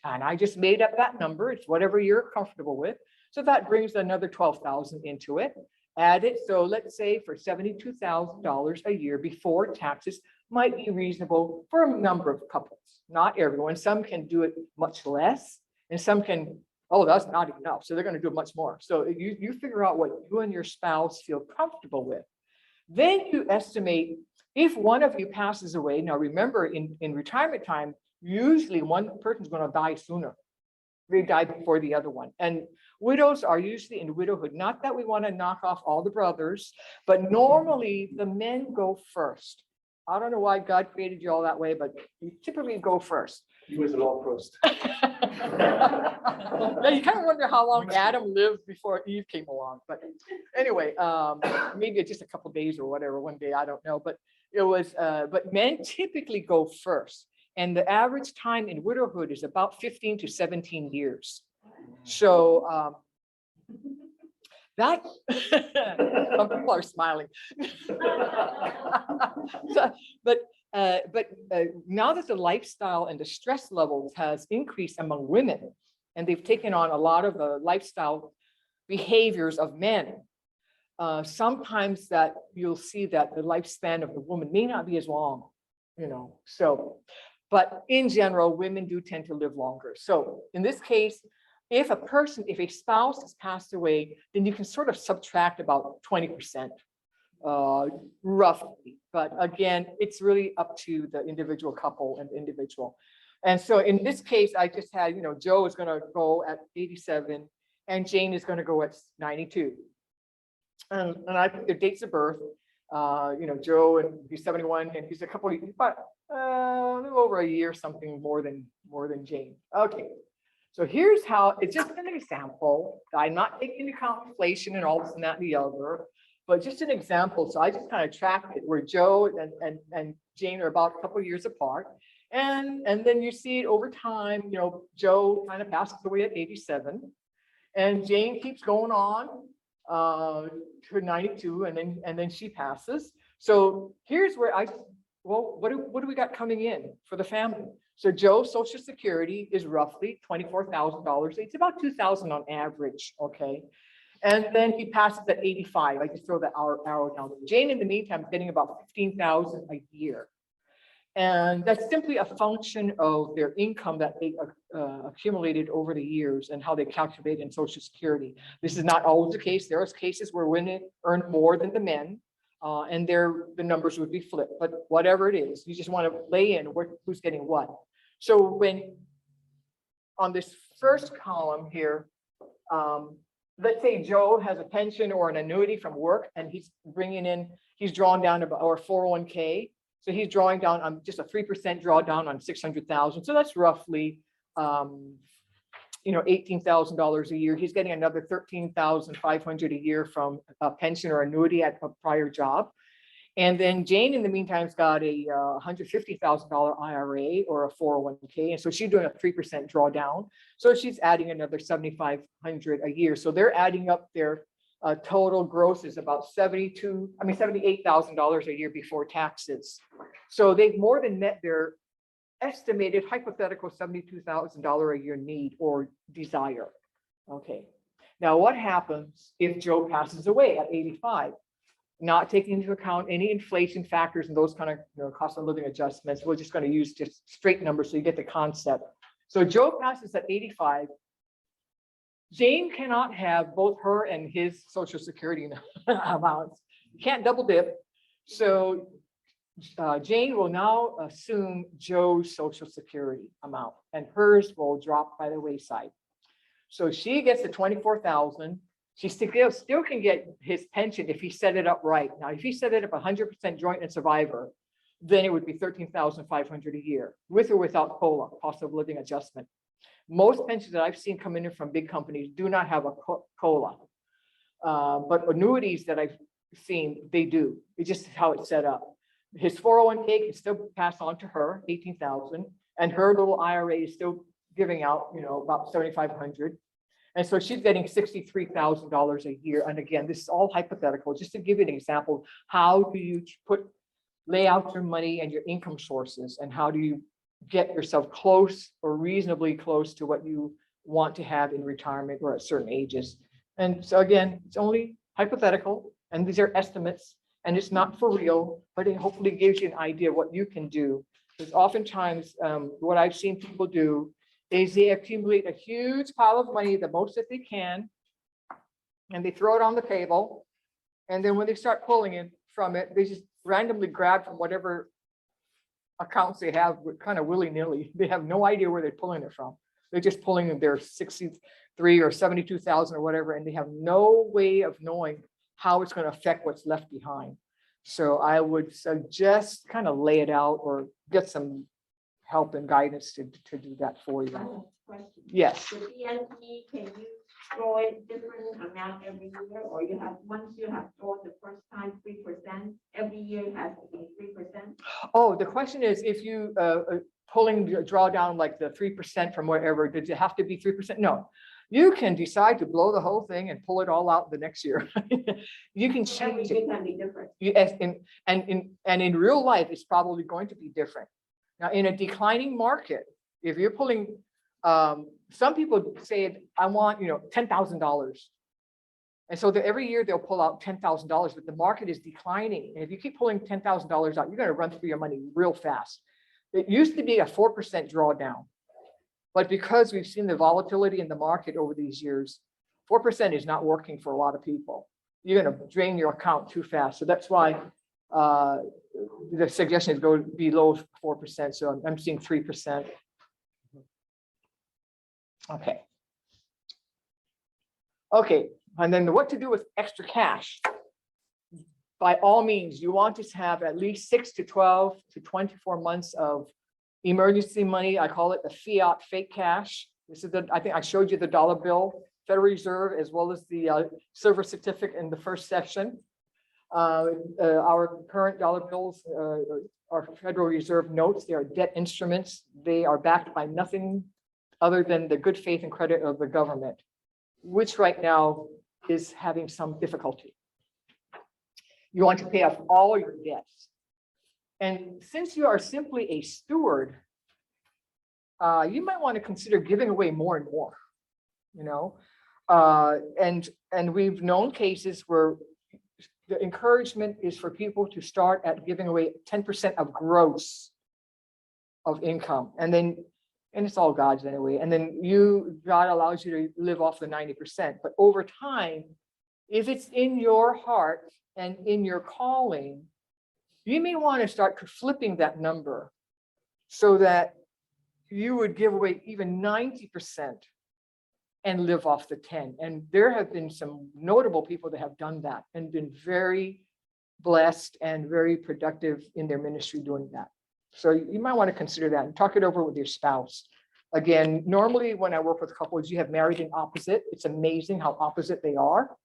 And I just made up that number. It's whatever you're comfortable with. So that brings another 12,000 into it. Add it. So let's say for $72,000 a year before taxes might be reasonable for a number of couples. Not everyone. Some can do it much less, and some can, oh, that's not enough. So they're going to do much more. So you figure out what you and your spouse feel comfortable with. Then you estimate if one of you passes away. Now, remember, in retirement time, usually one person's going to die sooner. They die before the other one. And widows are usually in widowhood. Not that we want to knock off all the brothers, but normally the men go first. I don't know why God created you all that way, but you typically go first. He was law first. Now you kind of wonder how long Adam lived before Eve came along, but anyway, maybe just a couple days or whatever, one day, I don't know, but it was, but men typically go first. And the average time in widowhood is about 15 to 17 years. So that, some people are smiling. So, but now that the lifestyle and the stress levels has increased among women, and they've taken on a lot of the lifestyle behaviors of men, sometimes that you'll see that the lifespan of the woman may not be as long, you know, so, but in general, women do tend to live longer. So in this case, if a spouse has passed away, then you can sort of subtract about 20%. Roughly, but again, it's really up to the individual couple and the individual. And so in this case, I just had, you know, Joe is going to go at 87 and Jane is going to go at 92. And I put their dates of birth. You know, Joe, and he's 71 and he's a little over a year, something more than Jane. Okay. So here's how, it's just an example. I'm not taking into account inflation and all this and that and the other, but just an example. So I just kind of tracked it where Joe and Jane are about a couple of years apart. And then you see it over time, you know, Joe kind of passes away at 87 and Jane keeps going on to 92 and then she passes. So here's where well, what do we got coming in for the family? So Joe's Social Security is roughly $24,000. It's about $2,000 on average, okay? And then he passes at 85. I just throw the arrow down. Jane, in the meantime, is getting about $15,000 a year. And that's simply a function of their income that they accumulated over the years and how they calculate in Social Security. This is not always the case. There are cases where women earn more than the men, and the numbers would be flipped. But whatever it is, you just want to lay in who's getting what. So when on this first column here, let's say Joe has a pension or an annuity from work, and he's drawn down about, or 401k. So he's drawing down on just a 3% drawdown on 600,000. So that's roughly, you know, $18,000 a year. He's getting another 13,500 a year from a pension or annuity at a prior job. And then Jane, in the meantime, has got a $150,000 IRA or a 401k. And so she's doing a 3% drawdown. So she's adding another 7,500 a year. So they're adding up their total gross is about $78,000 a year before taxes. So they've more than met their estimated hypothetical $72,000 a year need or desire. Okay. Now, what happens if Joe passes away at 85? Not taking into account any inflation factors and those kind of, you know, cost of living adjustments. We're just going to use just straight numbers so you get the concept. So Joe passes at 85. Jane cannot have both her and his Social Security amounts. You can't double dip. So Jane will now assume Joe's Social Security amount, and hers will drop by the wayside. So she gets the 24,000. She still can get his pension if he set it up right. Now, if he set it up 100% joint and survivor, then it would be 13,500 a year, with or without COLA, cost of living adjustment. Most pensions that I've seen come in from big companies do not have a COLA, but annuities that I've seen, they do. It's just how it's set up. His 401k can still pass on to her, 18,000, and her little IRA is still giving out, you know, about 7,500. And so she's getting $63,000 a year. And again, this is all hypothetical. Just to give you an example, how do you lay out your money and your income sources, and how do you get yourself close or reasonably close to what you want to have in retirement or at certain ages? And so again, it's only hypothetical, and these are estimates, and it's not for real, but it hopefully gives you an idea of what you can do. Because oftentimes what I've seen people do is they accumulate a huge pile of money, the most that they can, and they throw it on the table. And then when they start pulling it from it, they just randomly grab from whatever accounts they have, kind of willy-nilly. They have no idea where they're pulling it from. They're just pulling their 63 or 72,000 or whatever, and they have no way of knowing how it's going to affect what's left behind. So I would suggest kind of lay it out or get some help and guidance to do that for I you. have a question. Yes. The BNP, can you throw it different amount every year, or you have, once you have thrown the first time 3%, every year it has to be 3%? Oh, the question is, if you pulling draw down like the 3% from wherever, did it have to be 3%? No. You can decide to blow the whole thing and pull it all out the next year. You can Every change year it. can be different. Yes, and in real life, it's probably going to be different. Now, in a declining market, if you're pulling, some people say, I want, $10,000. And so every year they'll pull out $10,000, but the market is declining. And if you keep pulling $10,000 out, you're going to run through your money real fast. It used to be a 4% drawdown. But because we've seen the volatility in the market over these years, 4% is not working for a lot of people. You're going to drain your account too fast. So that's why the suggestion is go below 4%. So I'm seeing 3%. Okay. Okay. And then what to do with extra cash? By all means, you want to have at least 6 to 12 to 24 months of emergency money. I call it the fiat fake cash. This is I think I showed you the dollar bill, Federal Reserve, as well as the silver certificate in the first section. Our current dollar bills are Federal Reserve notes. They are debt instruments. They are backed by nothing other than the good faith and credit of the government, which right now is having some difficulty. You want to pay off all your debts. And since you are simply a steward, you might want to consider giving away more and more, and we've known cases where the encouragement is for people to start at giving away 10% of gross of income. And it's all God's anyway. And then God allows you to live off the 90%. But over time, if it's in your heart and in your calling, you may want to start flipping that number so that you would give away even 90% and live off the 10. And there have been some notable people that have done that and been very blessed and very productive in their ministry doing that. So you might want to consider that and talk it over with your spouse. Again, normally when I work with couples, you have married and opposite. It's amazing how opposite they are.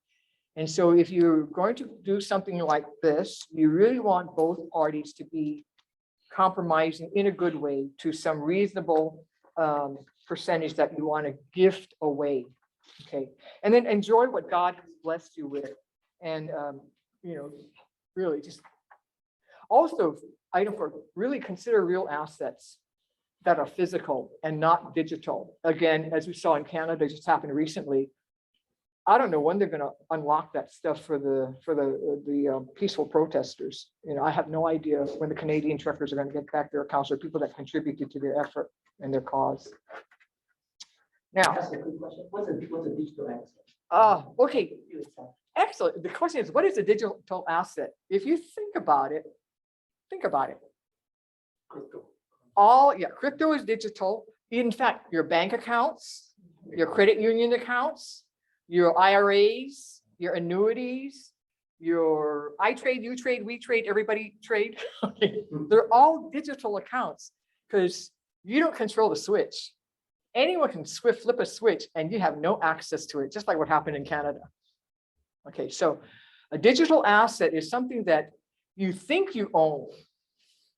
And so if you're going to do something like this, you really want both parties to be compromising in a good way to some reasonable percentage that you want to gift away. Okay. And then enjoy what God has blessed you with. And, really just also item for really consider real assets that are physical and not digital. Again, as we saw in Canada, just happened recently. I don't know when they're going to unlock that stuff for the peaceful protesters. I have no idea when the Canadian truckers are going to get back their accounts or people that contributed to their effort and their cause. Now, That's a good question. What's a digital asset? Okay, excellent. The question is, what is a digital asset? If you think about it. Crypto. Crypto is digital. In fact, your bank accounts, your credit union accounts, your IRAs, your annuities, your I trade, you trade, we trade, everybody trade. They're all digital accounts because you don't control the switch. Anyone can flip a switch and you have no access to it, just like what happened in Canada. Okay, so a digital asset is something that you think you own.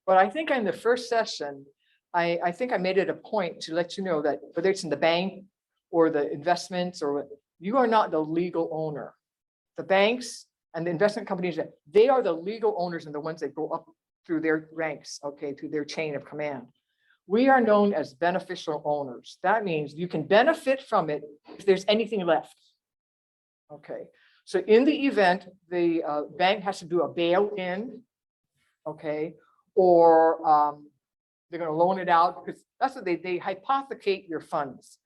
But I think in the first session, I think I made it a point to let you know that whether it's in the bank or the investments or you are not the legal owner. The banks and the investment companies, they are the legal owners and the ones that go up through their ranks, okay, through their chain of command. We are known as beneficial owners. That means you can benefit from it if there's anything left. Okay, so in the event the bank has to do a bail-in, okay, or they're going to loan it out because that's what they hypothecate your funds.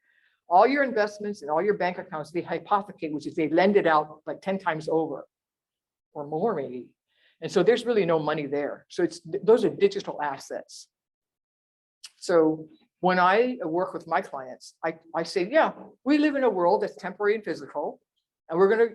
All your investments and all your bank accounts, they hypothecate, which is they lend it out like 10 times over or more maybe. And so there's really no money there. So those are digital assets. So when I work with my clients, I say, yeah, we live in a world that's temporary and physical, and we're going to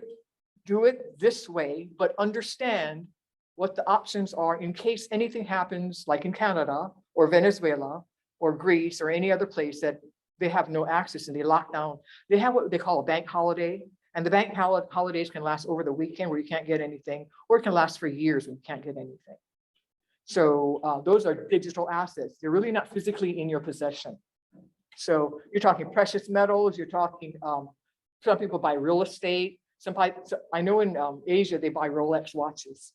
do it this way, but understand what the options are in case anything happens like in Canada or Venezuela or Greece or any other place that they have no access and they lock down. They have what they call a bank holiday, and the bank holidays can last over the weekend where you can't get anything, or it can last for years when you can't get anything. So those are digital assets. They're really not physically in your possession. So you're talking precious metals, you're talking, some people buy real estate. I know in Asia, they buy Rolex watches.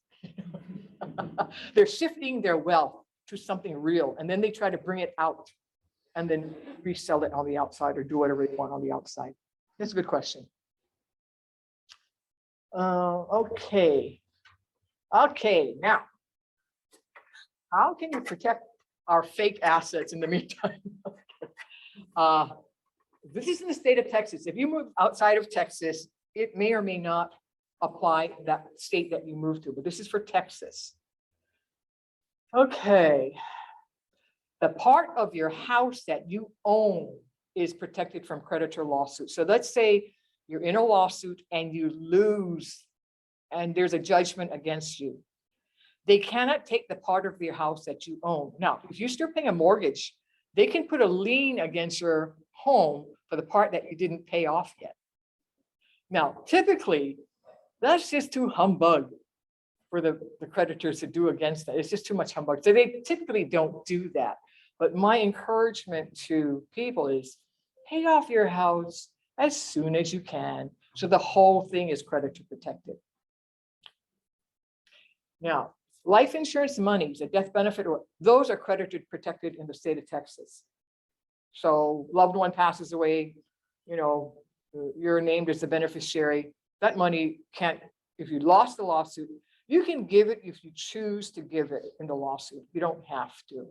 They're shifting their wealth to something real, and then they try to bring it out and then resell it on the outside or do whatever they want on the outside. That's a good question. Okay. Okay, now, how can you protect our fake assets in the meantime? This is in the state of Texas. If you move outside of Texas, it may or may not apply to that state that you move to, but this is for Texas. Okay. The part of your house that you own is protected from creditor lawsuits. So let's say you're in a lawsuit and you lose and there's a judgment against you. They cannot take the part of your house that you own. Now, if you're still paying a mortgage, they can put a lien against your home for the part that you didn't pay off yet. Now, typically, that's just too humbug for the creditors to do against that. It's just too much humbug. So they typically don't do that. But my encouragement to people is pay off your house as soon as you can. So the whole thing is creditor protected. Now, life insurance monies, a death benefit, those are creditor protected in the state of Texas. So loved one passes away, you know, you're named as the beneficiary. That money can't, if you lost the lawsuit, you can give it if you choose to give it in the lawsuit. You don't have to.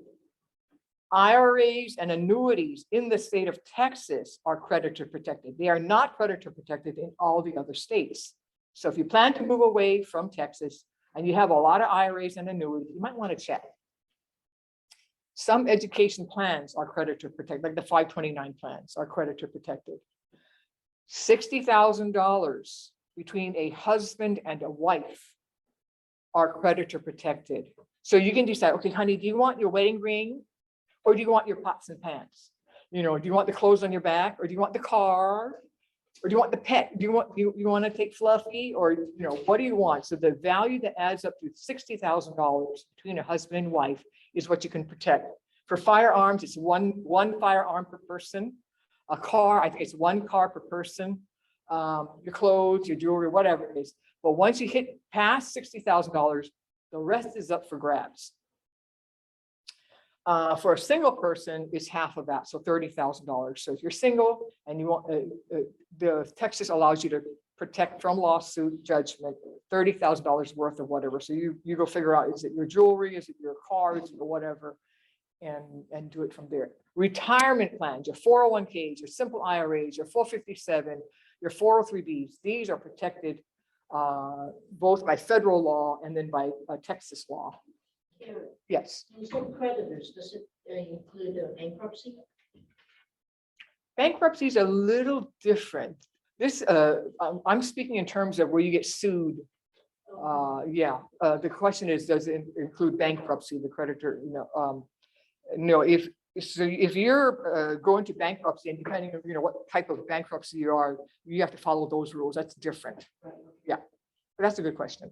IRAs and annuities in the state of Texas are creditor protected. They are not creditor protected in all the other states. So if you plan to move away from Texas and you have a lot of IRAs and annuities, you might want to check. Some education plans are creditor protected, like the 529 plans are creditor protected. $60,000 between a husband and a wife are creditor protected. So you can decide, okay, honey, do you want your wedding ring or do you want your pots and pans? You know, do you want the clothes on your back or do you want the car? Or do you want the pet? Do you want to take Fluffy, or you know, what do you want? So the value that adds up to $60,000 between a husband and wife is what you can protect. For firearms, it's one firearm per person. A car, I think it's one car per person. Your clothes, your jewelry, whatever it is. But once you hit past $60,000, the rest is up for grabs. For a single person, it's half of that, so $30,000. So if you're single and you want, the Texas allows you to protect from lawsuit judgment, $30,000 worth of whatever. So you go figure out, is it your jewelry, is it your car, is it whatever, and do it from there. Retirement plans, your 401ks, your simple IRAs, your 457, your 403Bs, these are protected both by federal law and then by Texas law. Yes. You said creditors, does it include bankruptcy? Bankruptcy is a little different. This, I'm speaking in terms of where you get sued. Yeah, the question is, does it include bankruptcy, the creditor? No, if you're going to bankruptcy, and depending on what type of bankruptcy you are, you have to follow those rules. That's different. Yeah, but that's a good question.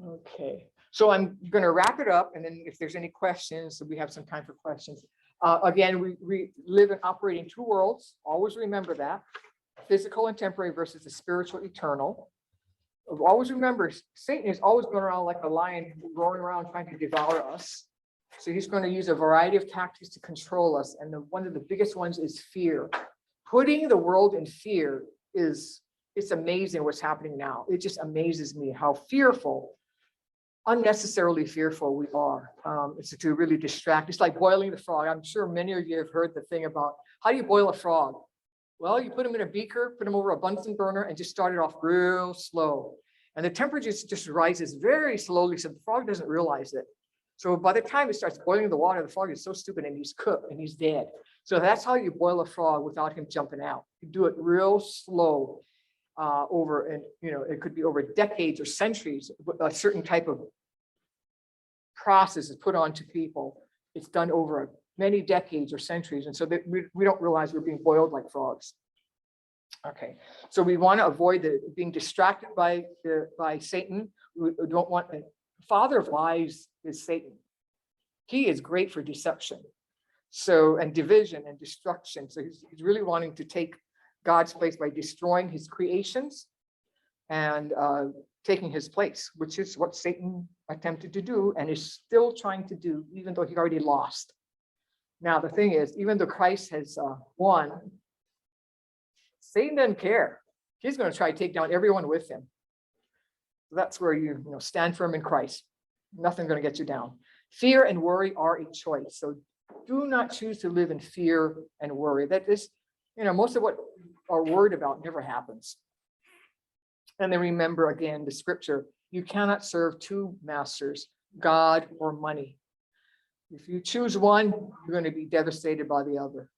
Okay, so I'm going to wrap it up, and then if there's any questions, so we have some time for questions. Again, we live and operate in two worlds. Always remember that. Physical and temporary versus the spiritual eternal. Always remember, Satan is always going around like a lion, roaring around trying to devour us. So he's going to use a variety of tactics to control us. And one of the biggest ones is fear. Putting the world in fear it's amazing what's happening now. It just amazes me how fearful, unnecessarily fearful we are. It's to really distract. It's like boiling the frog. I'm sure many of you have heard the thing about how do you boil a frog? Well, you put them in a beaker, put them over a Bunsen burner, and just start it off real slow. And the temperature just rises very slowly, so the frog doesn't realize it. So by the time it starts boiling the water, the frog is so stupid and he's cooked and he's dead. So that's how you boil a frog without him jumping out. You do it real slow. Over, and it could be over decades or centuries, a certain type of process is put onto people. It's done over many decades or centuries. And so that we don't realize we're being boiled like frogs. Okay, so we want to avoid being distracted by Satan. We don't want, the father of lies is Satan. He is great for deception. So, and division and destruction. So he's really wanting to take God's place by destroying his creations and taking his place, which is what Satan attempted to do and is still trying to do, even though he already lost. Now, the thing is, even though Christ has won, Satan doesn't care. He's going to try to take down everyone with him. That's where you stand firm in Christ. Nothing going to get you down. Fear and worry are a choice. So do not choose to live in fear and worry. That is, most of what are worried about never happens. And then remember again, the scripture, you cannot serve two masters, God or money. If you choose one, you're going to be devastated by the other,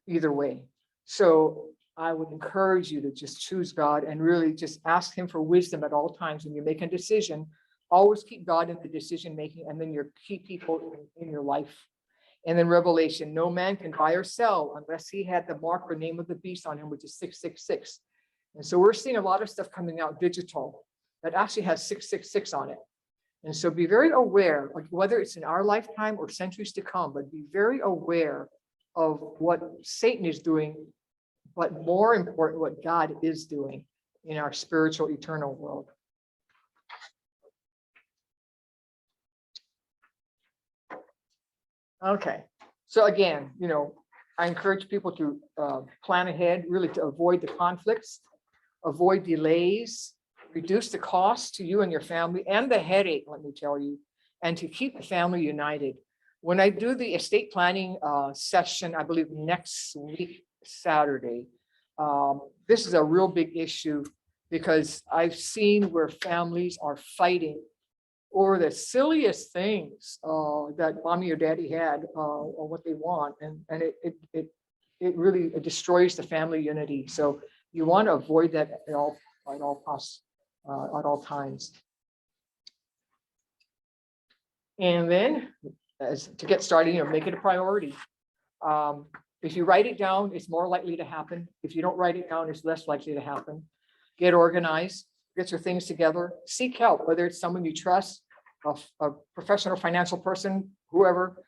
either way. So I would encourage you to just choose God and really just ask him for wisdom at all times when you make a decision. Always keep God in the decision making and then your key people in your life. And then Revelation, no man can buy or sell unless he had the mark or name of the beast on him, which is 666. And so we're seeing a lot of stuff coming out digital that actually has 666 on it. And so be very aware, like whether it's in our lifetime or centuries to come, but be very aware of what Satan is doing, but more important, what God is doing in our spiritual eternal world. Okay, so again, I encourage people to plan ahead, really to avoid the conflicts, avoid delays, reduce the cost to you and your family and the headache, let me tell you, and to keep the family united. When I do the estate planning session, I believe next week, Saturday, this is a real big issue because I've seen where families are fighting over the silliest things that mommy or daddy had or what they want. And it really destroys the family unity. So you want to avoid that at all costs, at all times. And then to get started, make it a priority. If you write it down, it's more likely to happen. If you don't write it down, it's less likely to happen. Get organized, get your things together, seek help, whether it's someone you trust, a professional financial person, whoever,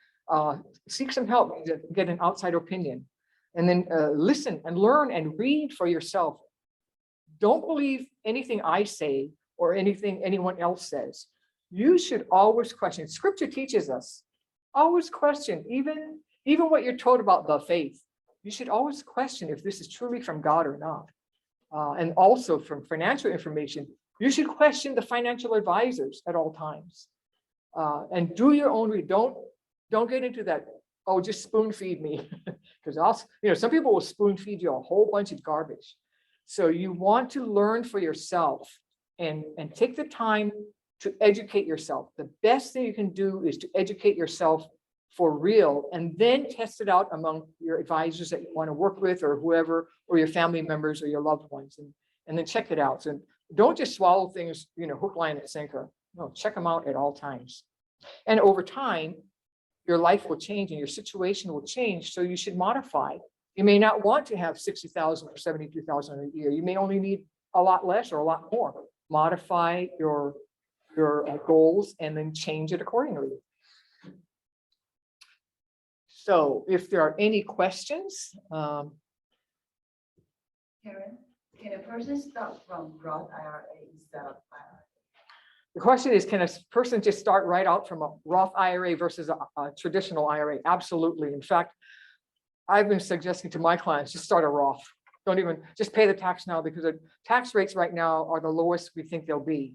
seek some help, get an outside opinion. And then listen and learn and read for yourself. Don't believe anything I say or anything anyone else says. You should always question. Scripture teaches us, always question, even what you're told about the faith. You should always question if this is truly from God or not. And also from financial information, you should question the financial advisors at all times. And do your own read. Don't get into that, oh, just spoon feed me. Because some people will spoon feed you a whole bunch of garbage. So you want to learn for yourself and take the time to educate yourself. The best thing you can do is to educate yourself for real, and then test it out among your advisors that you want to work with or whoever, or your family members or your loved ones, and then check it out. So don't just swallow things, hook, line, and sinker. No, check them out at all times. And over time, your life will change and your situation will change. So you should modify. You may not want to have 60,000 or 72,000 a year. You may only need a lot less or a lot more. Modify your goals and then change it accordingly. So if there are any questions, Karen, can a person start from Roth IRA instead of IRA? the question is, can a person just start right out from a Roth IRA versus a traditional IRA? Absolutely. In fact, I've been suggesting to my clients, just start a Roth. Don't even, just pay the tax now, because the tax rates right now are the lowest we think they'll be.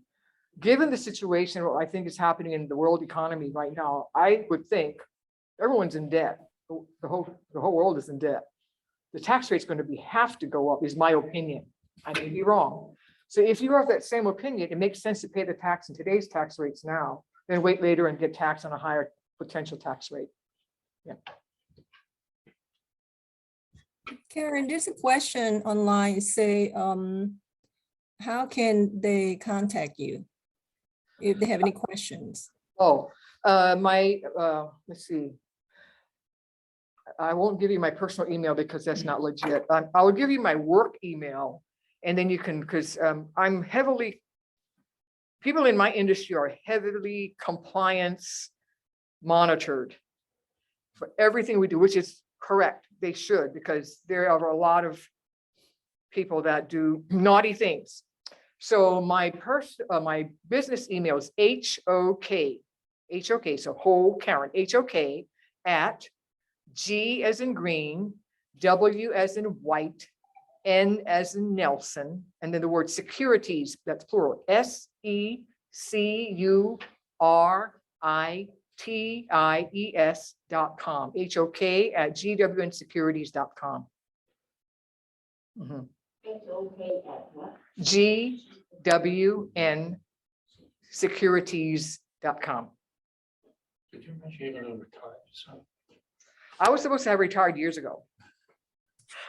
Given the situation, what I think is happening in the world economy right now, I would think everyone's in debt. The whole world is in debt. The tax rate's going to have to go up, is my opinion. I may be wrong. So if you have that same opinion, it makes sense to pay the tax in today's tax rates now, then wait later and get taxed on a higher potential tax rate. Yeah. Karen, there's a question online, say, how can they contact you if they have any questions? Oh, let's see. I won't give you my personal email because that's not legit. I will give you my work email and then you can, because I'm heavily, people in my industry are heavily compliance monitored for everything we do, which is correct. They should, because there are a lot of people that do naughty things. So my business email is HOK, so whole Karen, HOK at G as in green, W as in white, N as in Nelson, and then the word securities, that's plural, SECURITIES.com, HOK at GWNsecurities.com. It's okay at what? GWNsecurities.com. Did you mention you're gonna retire? So I was supposed to have retired years ago.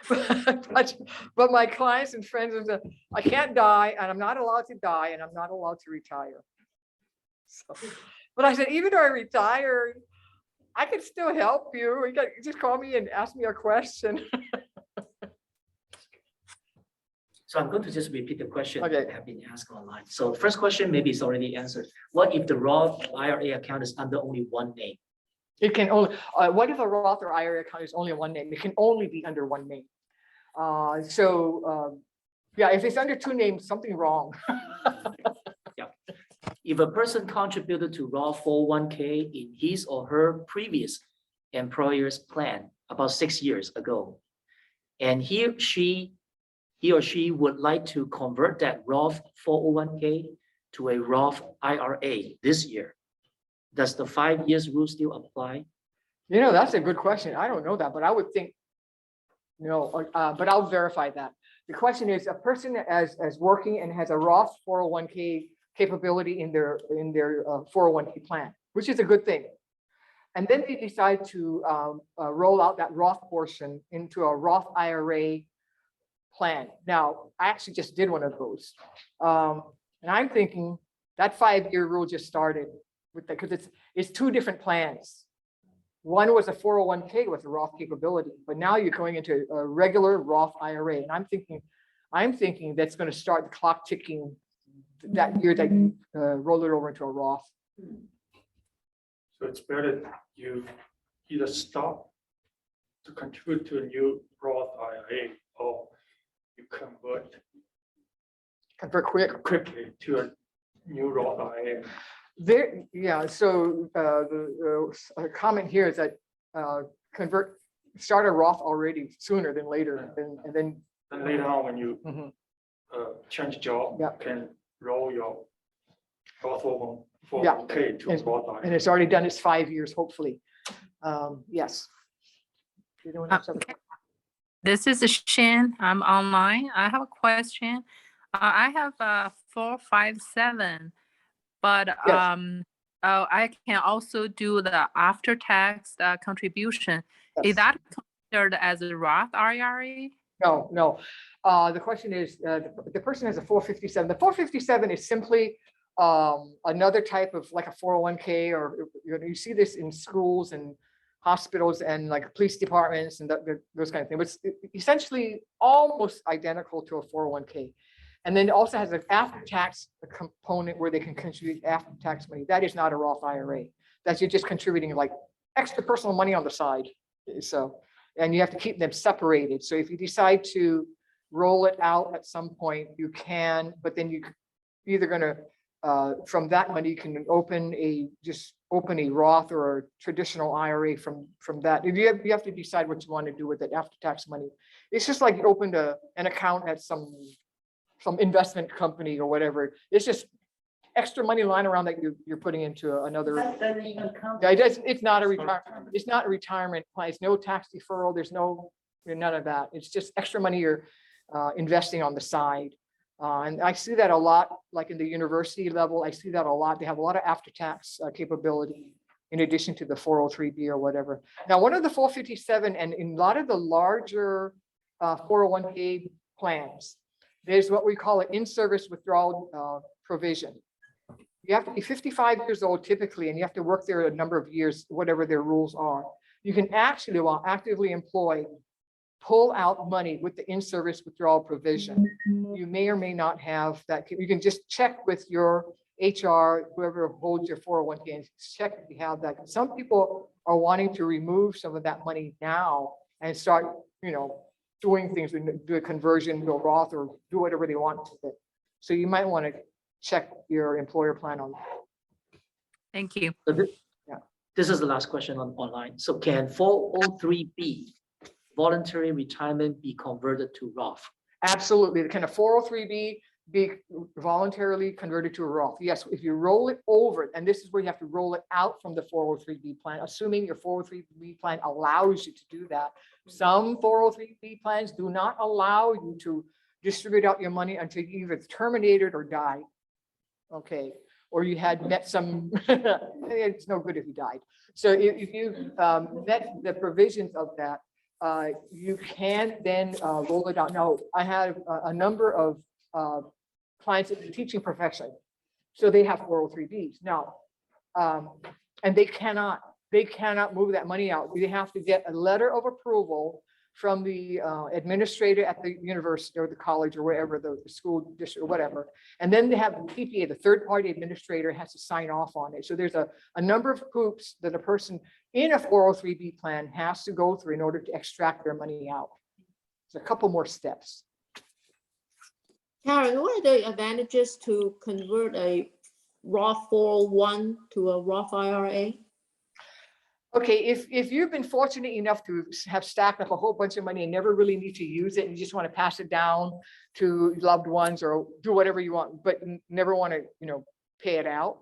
But my clients and friends are the, I can't die and I'm not allowed to die and I'm not allowed to retire. So, but I said, even though I retired, I can still help you. You just call me and ask me a question. So I'm going to just repeat the question Okay. that have been asked online. So the first question maybe is already answered. What if the Roth IRA account is under only one name? It can only, what if a Roth or IRA account is only one name? It can only be under one name. Yeah, if it's under two names, something wrong. If a person contributed to Roth 401k in his or her previous employer's plan about 6 years ago, and he or she would like to convert that Roth 401k to a Roth IRA this year, does the 5 years rule still apply? You know, that's a good question. I don't know that, but I would think, but I'll verify that. The question is, a person as working and has a Roth 401k capability in their 401k plan, which is a good thing. And then they decide to roll out that Roth portion into a Roth IRA plan. Now, I actually just did one of those. And I'm thinking that 5-year rule just started with that, because it's two different plans. One was a 401k with a Roth capability, but now you're going into a regular Roth IRA. And I'm thinking that's going to start the clock ticking that year that you roll it over into a Roth. it's better you either stop to contribute to a new Roth IRA or you convert quickly to a new Roth IRA. There, yeah, so the comment here is that start a Roth already sooner than later, and then. And later on, when you Mhm. change job, Yeah. you can roll your Roth 401k to And- Roth And IRA. it's already done its 5 years, hopefully. Yes. You don't have something? This is Shan. I'm online. I have a question. I have 457, but Yes. I can also do the after-tax contribution. Yes. Is that considered as a Roth IRA? No. The question is, the person has a 457. The 457 is simply another type of like a 401k, or you see this in schools and hospitals and like police departments and those kind of things. It's essentially almost identical to a 401k. And then it also has an after-tax component where they can contribute after-tax money. That is not a Roth IRA. That's you're just contributing like extra personal money on the side. So, and you have to keep them separated. So if you decide to roll it out at some point, you can, but then you're either going to, from that money, you can open a Roth or a traditional IRA from that. You have to decide what you want to do with it after tax money. It's just like you opened an account at some investment company or whatever. It's just extra money lying around that you're putting into another. That doesn't even count. Yeah, it's not a retirement. It's not a retirement plan. It's no tax deferral. There's none of that. It's just extra money you're investing on the side. And I see that a lot, like in the university level, I see that a lot. They have a lot of after-tax capability in addition to the 403B or whatever. Now, one of the 457 and in a lot of the larger 401k plans, there's what we call an in-service withdrawal provision. You have to be 55 years old typically, and you have to work there a number of years, whatever their rules are. You can actually, while actively employed, pull out money with the in-service withdrawal provision. You may or may not have that. You can just check with your HR, whoever holds your 401k, and check if you have that. Some people are wanting to remove some of that money now and start, doing things, do a conversion to a Roth or do whatever they want with it. So you might want to check your employer plan on that. Thank you. So this is the last question online. So can 403B voluntary retirement be converted to Roth? Absolutely. Can a 403B be voluntarily converted to a Roth? Yes, if you roll it over, and this is where you have to roll it out from the 403B plan, assuming your 403B plan allows you to do that. Some 403B plans do not allow you to distribute out your money until you either terminated or died. Okay, or you had met some, it's no good if you died. So if you met the provisions of that, you can then roll it out. Now, I have a number of clients in the teaching profession, so they have 403Bs now, and they cannot move that money out. They have to get a letter of approval from the administrator at the university or the college or wherever, the school district or whatever. And then they have the TPA, the third party administrator, has to sign off on it. So there's a number of hoops that a person in a 403B plan has to go through in order to extract their money out. There's a couple more steps. Karen, what are the advantages to convert a Roth 401 to a Roth IRA? Okay, if you've been fortunate enough to have stacked up a whole bunch of money and never really need to use it, and you just want to pass it down to loved ones or do whatever you want, but never want to, pay it out,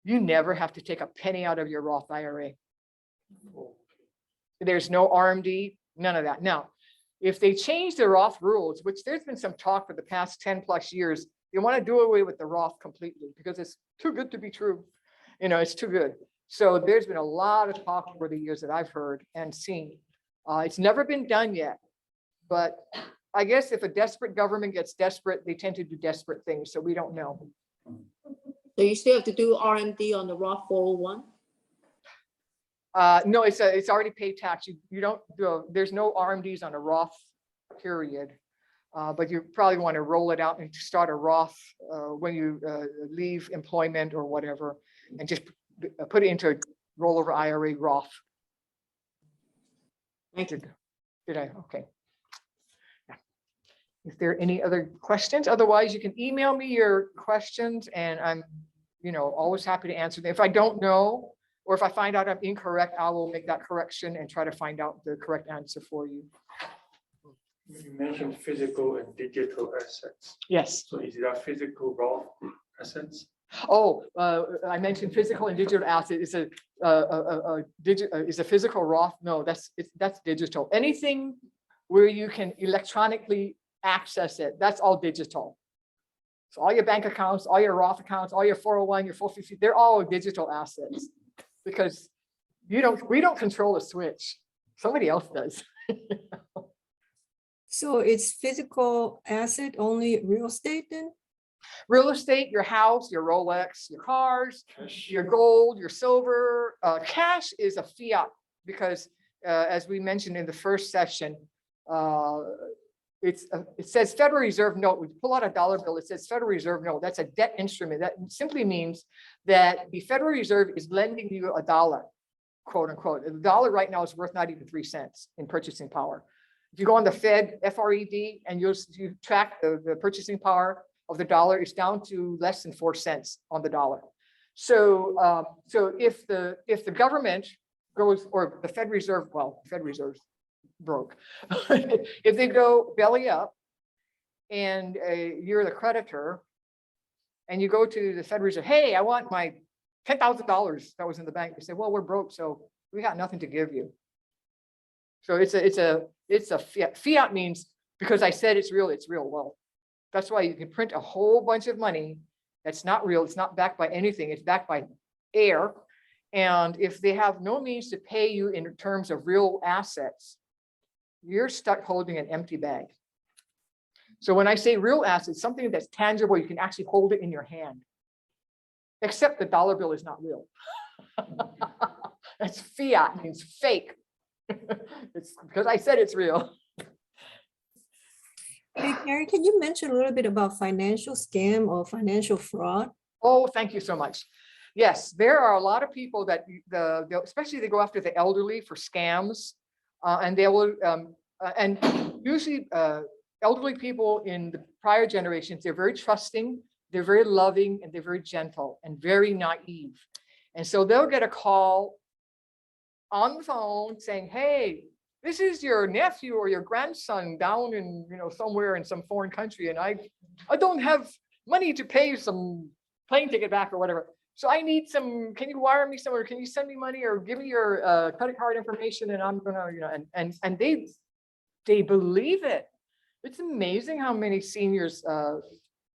you never have to take a penny out of your Roth IRA. There's no RMD, none of that. Now, if they change the Roth rules, which there's been some talk for the past 10 plus years, they want to do away with the Roth completely because it's too good to be true. It's too good. So there's been a lot of talk over the years that I've heard and seen. It's never been done yet, but I guess if a desperate government gets desperate, they tend to do desperate things. So we don't know. So you still have to do RMD on the Roth 401? No, it's already paid tax. You don't do, there's no RMDs on a Roth period, but you probably want to roll it out and start a Roth when you leave employment or whatever, and just put it into a rollover IRA Roth. Thank you. Did I? Okay. Yeah. Is there any other questions? Otherwise, you can email me your questions and I'm, always happy to answer them. If I don't know, or if I find out I'm incorrect, I will make that correction and try to find out the correct answer for you. You mentioned physical and digital assets. Yes. So is that physical Roth assets? Oh, I mentioned physical and digital asset. Is a physical Roth? No, that's digital. Anything where you can electronically access it, that's all digital. So all your bank accounts, all your Roth accounts, all your 401, your 450, they're all digital assets because we don't control the switch. Somebody else does. So it's physical asset, only real estate then? Real estate, your house, your Rolex, your cars, your gold, your silver. Cash is a fiat because as we mentioned in the first session, it says Federal Reserve note. We pull out a dollar bill, it says Federal Reserve note. That's a debt instrument. That simply means that the Federal Reserve is lending you a dollar, quote unquote. The dollar right now is worth not even 3 cents in purchasing power. If you go on the Fed, FRED, and you track the purchasing power of the dollar, is down to less than 4 cents on the dollar. So if the government goes, or the Fed Reserve, well, Fed Reserve's broke. If they go belly up and you're the creditor and you go to the Fed Reserve, hey, I want my $10,000 that was in the bank. They say, well, we're broke, so we got nothing to give you. So it's a fiat. Fiat means because I said it's real, it's real. Well, that's why you can print a whole bunch of money that's not real. It's not backed by anything. It's backed by air. And if they have no means to pay you in terms of real assets, you're stuck holding an empty bag. So when I say real assets, something that's tangible, you can actually hold it in your hand. except the dollar bill is not real. It's fiat, means fake. It's because I said it's real. Hey, Karen, can you mention a little bit about financial scam or financial fraud? Oh, thank you so much. Yes, there are a lot of people that especially they go after the elderly for scams, and they will and usually elderly people in the prior generations, they're very trusting, they're very loving, and they're very gentle and very naive. And so they'll get a call on the phone saying, hey, this is your nephew or your grandson down in, somewhere in some foreign country, and I don't have money to pay some plane ticket back or whatever. So I need some, can you wire me somewhere? Can you send me money or give me your credit card information? And I'm gonna, and they believe it. It's amazing how many seniors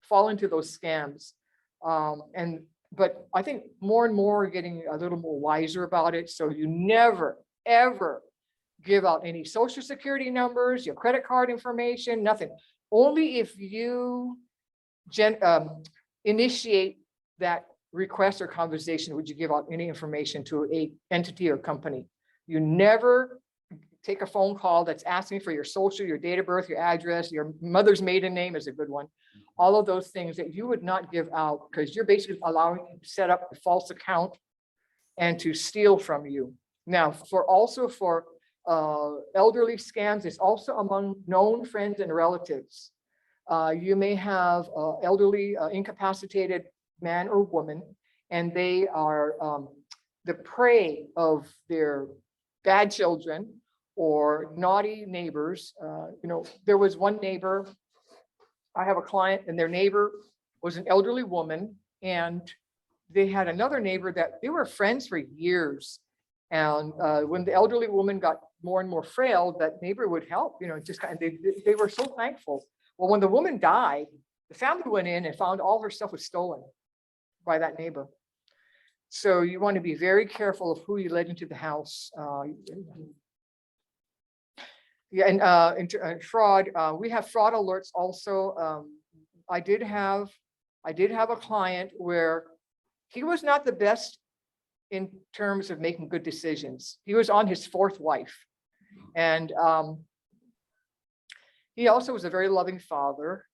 fall into those scams. But I think more and more are getting a little more wiser about it. So you never, ever give out any social security numbers, your credit card information, nothing. Only if you initiate that request or conversation would you give out any information to a entity or company. You never take a phone call that's asking for your social, your date of birth, your address, your mother's maiden name is a good one. All of those things that you would not give out because you're basically allowing them to set up a false account and to steal from you. Now, for elderly scams, it's also among known friends and relatives. You may have elderly incapacitated man or woman, and they are the prey of their bad children or naughty neighbors. There was one neighbor, I have a client, and their neighbor was an elderly woman, and they had another neighbor that they were friends for years. And when the elderly woman got more and more frail, that neighbor would help, just kind of, they were so thankful. Well, when the woman died, the family went in and found all her stuff was stolen by that neighbor. So you want to be very careful of who you let into the house. Yeah, and fraud, we have fraud alerts also. I did have a client where he was not the best in terms of making good decisions. He was on his fourth wife. And he also was a very loving father.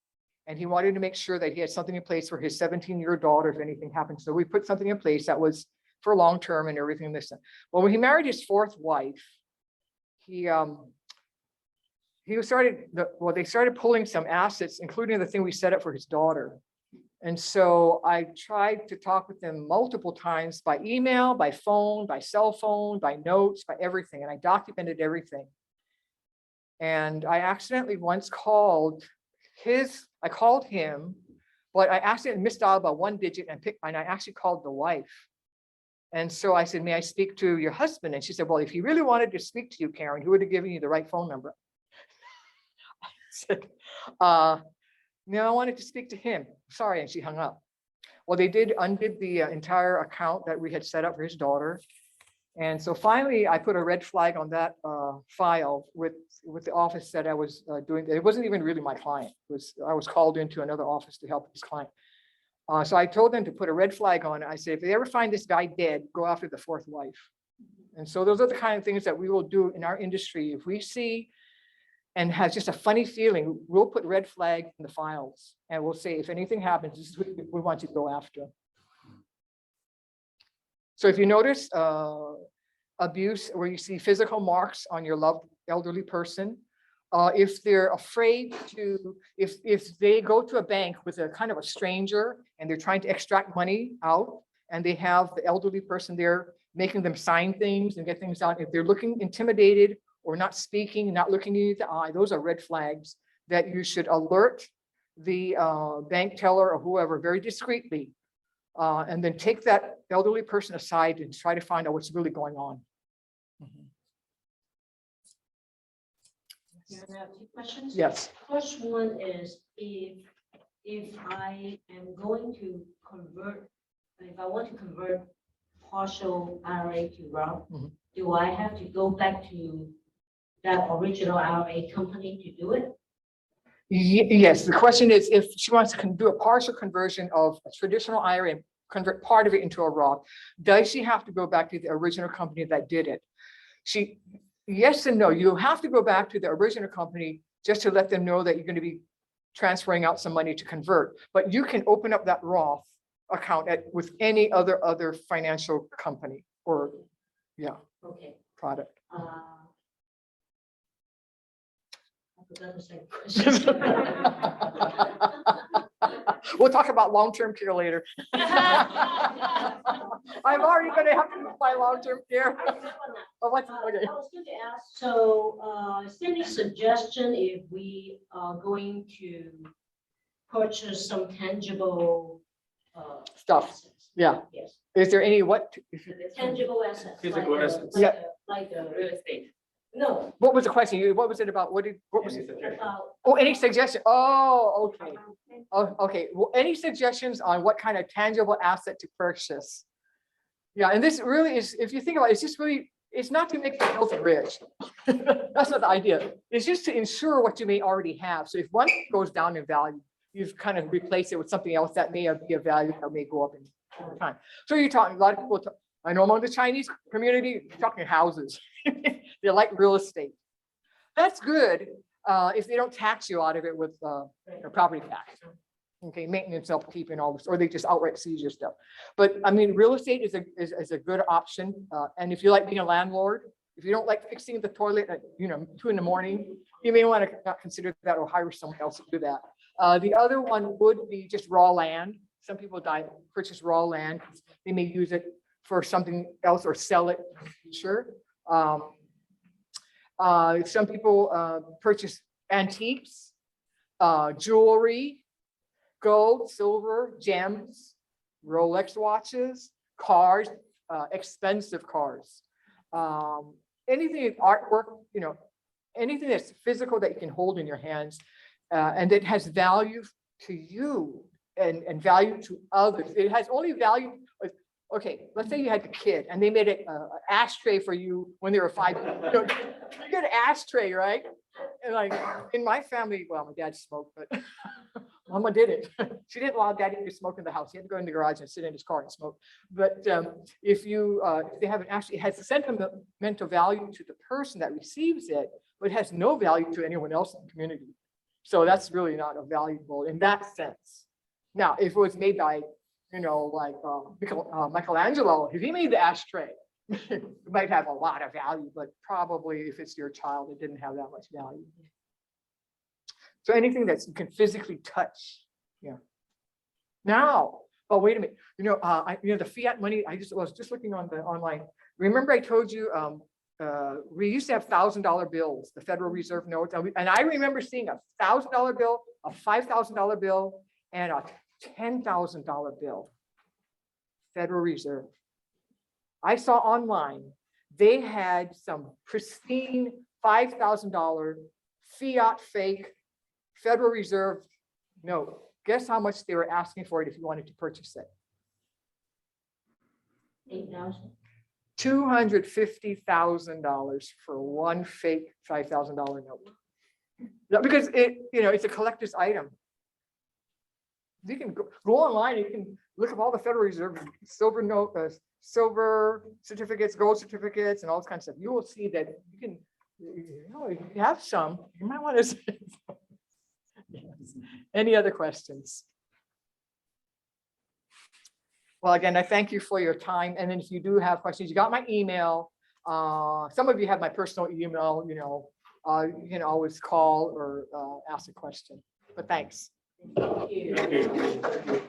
And he wanted to make sure that he had something in place for his 17-year-old daughter if anything happened. So we put something in place that was for long term and everything. Well, when he married his fourth wife, they started pulling some assets, including the thing we set up for his daughter. And so I tried to talk with them multiple times by email, by phone, by cell phone, by notes, by everything. And I documented everything. And I accidentally once called him, but I accidentally misdialed by one digit and I actually called the wife. And so I said, may I speak to your husband? And she said, well, if he really wanted to speak to you, Karen, he would have given you the right phone number. I said, no, I wanted to speak to him. Sorry. And she hung up. Well, they undid the entire account that we had set up for his daughter. And so finally, I put a red flag on that file with the office that I was doing. It wasn't even really my client. I was called into another office to help this client. So I told them to put a red flag on it. I said, if they ever find this guy dead, go after the fourth wife. And so those are the kind of things that we will do in our industry. If we see and has just a funny feeling, we'll put red flag in the files and we'll say, if anything happens, this is what we want you to go after. So if you notice abuse where you see physical marks on your loved elderly person, if they're afraid to, if they go to a bank with a kind of a stranger and they're trying to extract money out and they have the elderly person there making them sign things and get things out, if they're looking intimidated or not speaking, not looking you in the eye, those are red flags that you should alert the bank teller or whoever very discreetly. And then take that elderly person aside and try to find out what's really going on. I have two questions. Yes. First one is if I am going to convert, if I want to convert partial IRA to Roth, do I have to go back to that original IRA company to do it? Yes, the question is if she wants to do a partial conversion of a traditional IRA convert part of it into a Roth. Does she have to go back to the original company that did it? Yes and no. You have to go back to the original company just to let them know that you're going to be transferring out some money to convert. But you can open up that Roth account with any other financial company or, yeah, Okay. product. I forgot the second question. We'll talk about long-term care later. I'm already going to have to use my long-term care. Oh, what's, okay. I was going to ask, so is there any suggestion if we are going to purchase some tangible Stuff. assets? Yeah. Yes, Is there any what? tangible assets. Physical like a- assets. like Yeah. a- Like a, Real estate. no, What was the question? What was it about? What was it? about. Oh, any suggestion? Oh, okay. Oh, okay. Well, any suggestions on what kind of tangible asset to purchase? Yeah, and this really is, if you think about it, it's just really, it's not to make the healthy rich. That's not the idea. It's just to ensure what you may already have. So if one goes down in value, you've kind of replaced it with something else that may be of value or may go up in over time. So you're talking, a lot of people, I know among the Chinese community, you're talking houses. They like real estate. That's good if they don't tax you out of it with property tax. Okay, maintenance, upkeep and all this, or they just outright seize your stuff. But I mean, real estate is a good option. And if you like being a landlord, if you don't like fixing the toilet at 2 in.the morning, you may want to not consider that or hire someone else to do that. The other one would be just raw land. Some people purchase raw land. They may use it for something else or sell it. Sure. Some people purchase antiques, jewelry, gold, silver, gems, Rolex watches, cars, expensive cars. Anything artwork, anything that's physical that you can hold in your hands and that has value to you and value to others. It has only value. Okay, let's say you had a kid and they made an ashtray for you when they were 5. You get an ashtray, right? And like in my family, well, my dad smoked, but Mama did it. She didn't allow Daddy to smoke in the house. He had to go in the garage and sit in his car and smoke. But if they have an ashtray, it has a sentimental value to the person that receives it, but it has no value to anyone else in the community. So that's really not a valuable in that sense. Now, if it was made by like Michelangelo, if he made the ashtray, it might have a lot of value, but probably if it's your child, it didn't have that much value. So anything that you can physically touch, yeah. Now, oh, wait a minute, the fiat money, I was just looking on the online. Remember I told you, we used to have $1,000 bills, the Federal Reserve notes, and I remember seeing a $1,000 bill, a $5,000 bill, and a $10,000 bill, Federal Reserve. I saw online, they had some pristine $5,000 fiat fake Federal Reserve note. Guess how much they were asking for it if you wanted to purchase it? 8,000. $250,000 for one fake $5,000 note. Because it's a collector's item. You can go online, you can look up all the Federal Reserve silver note, silver certificates, gold certificates, and all this kind of stuff. You will see that you can, if you have some, you might want to. Yes. Any other questions? Well, again, I thank you for your time. And then if you do have questions, you got my email. Some of you have my personal email, you can always call or ask a question. But thanks. Thank you. Thank you.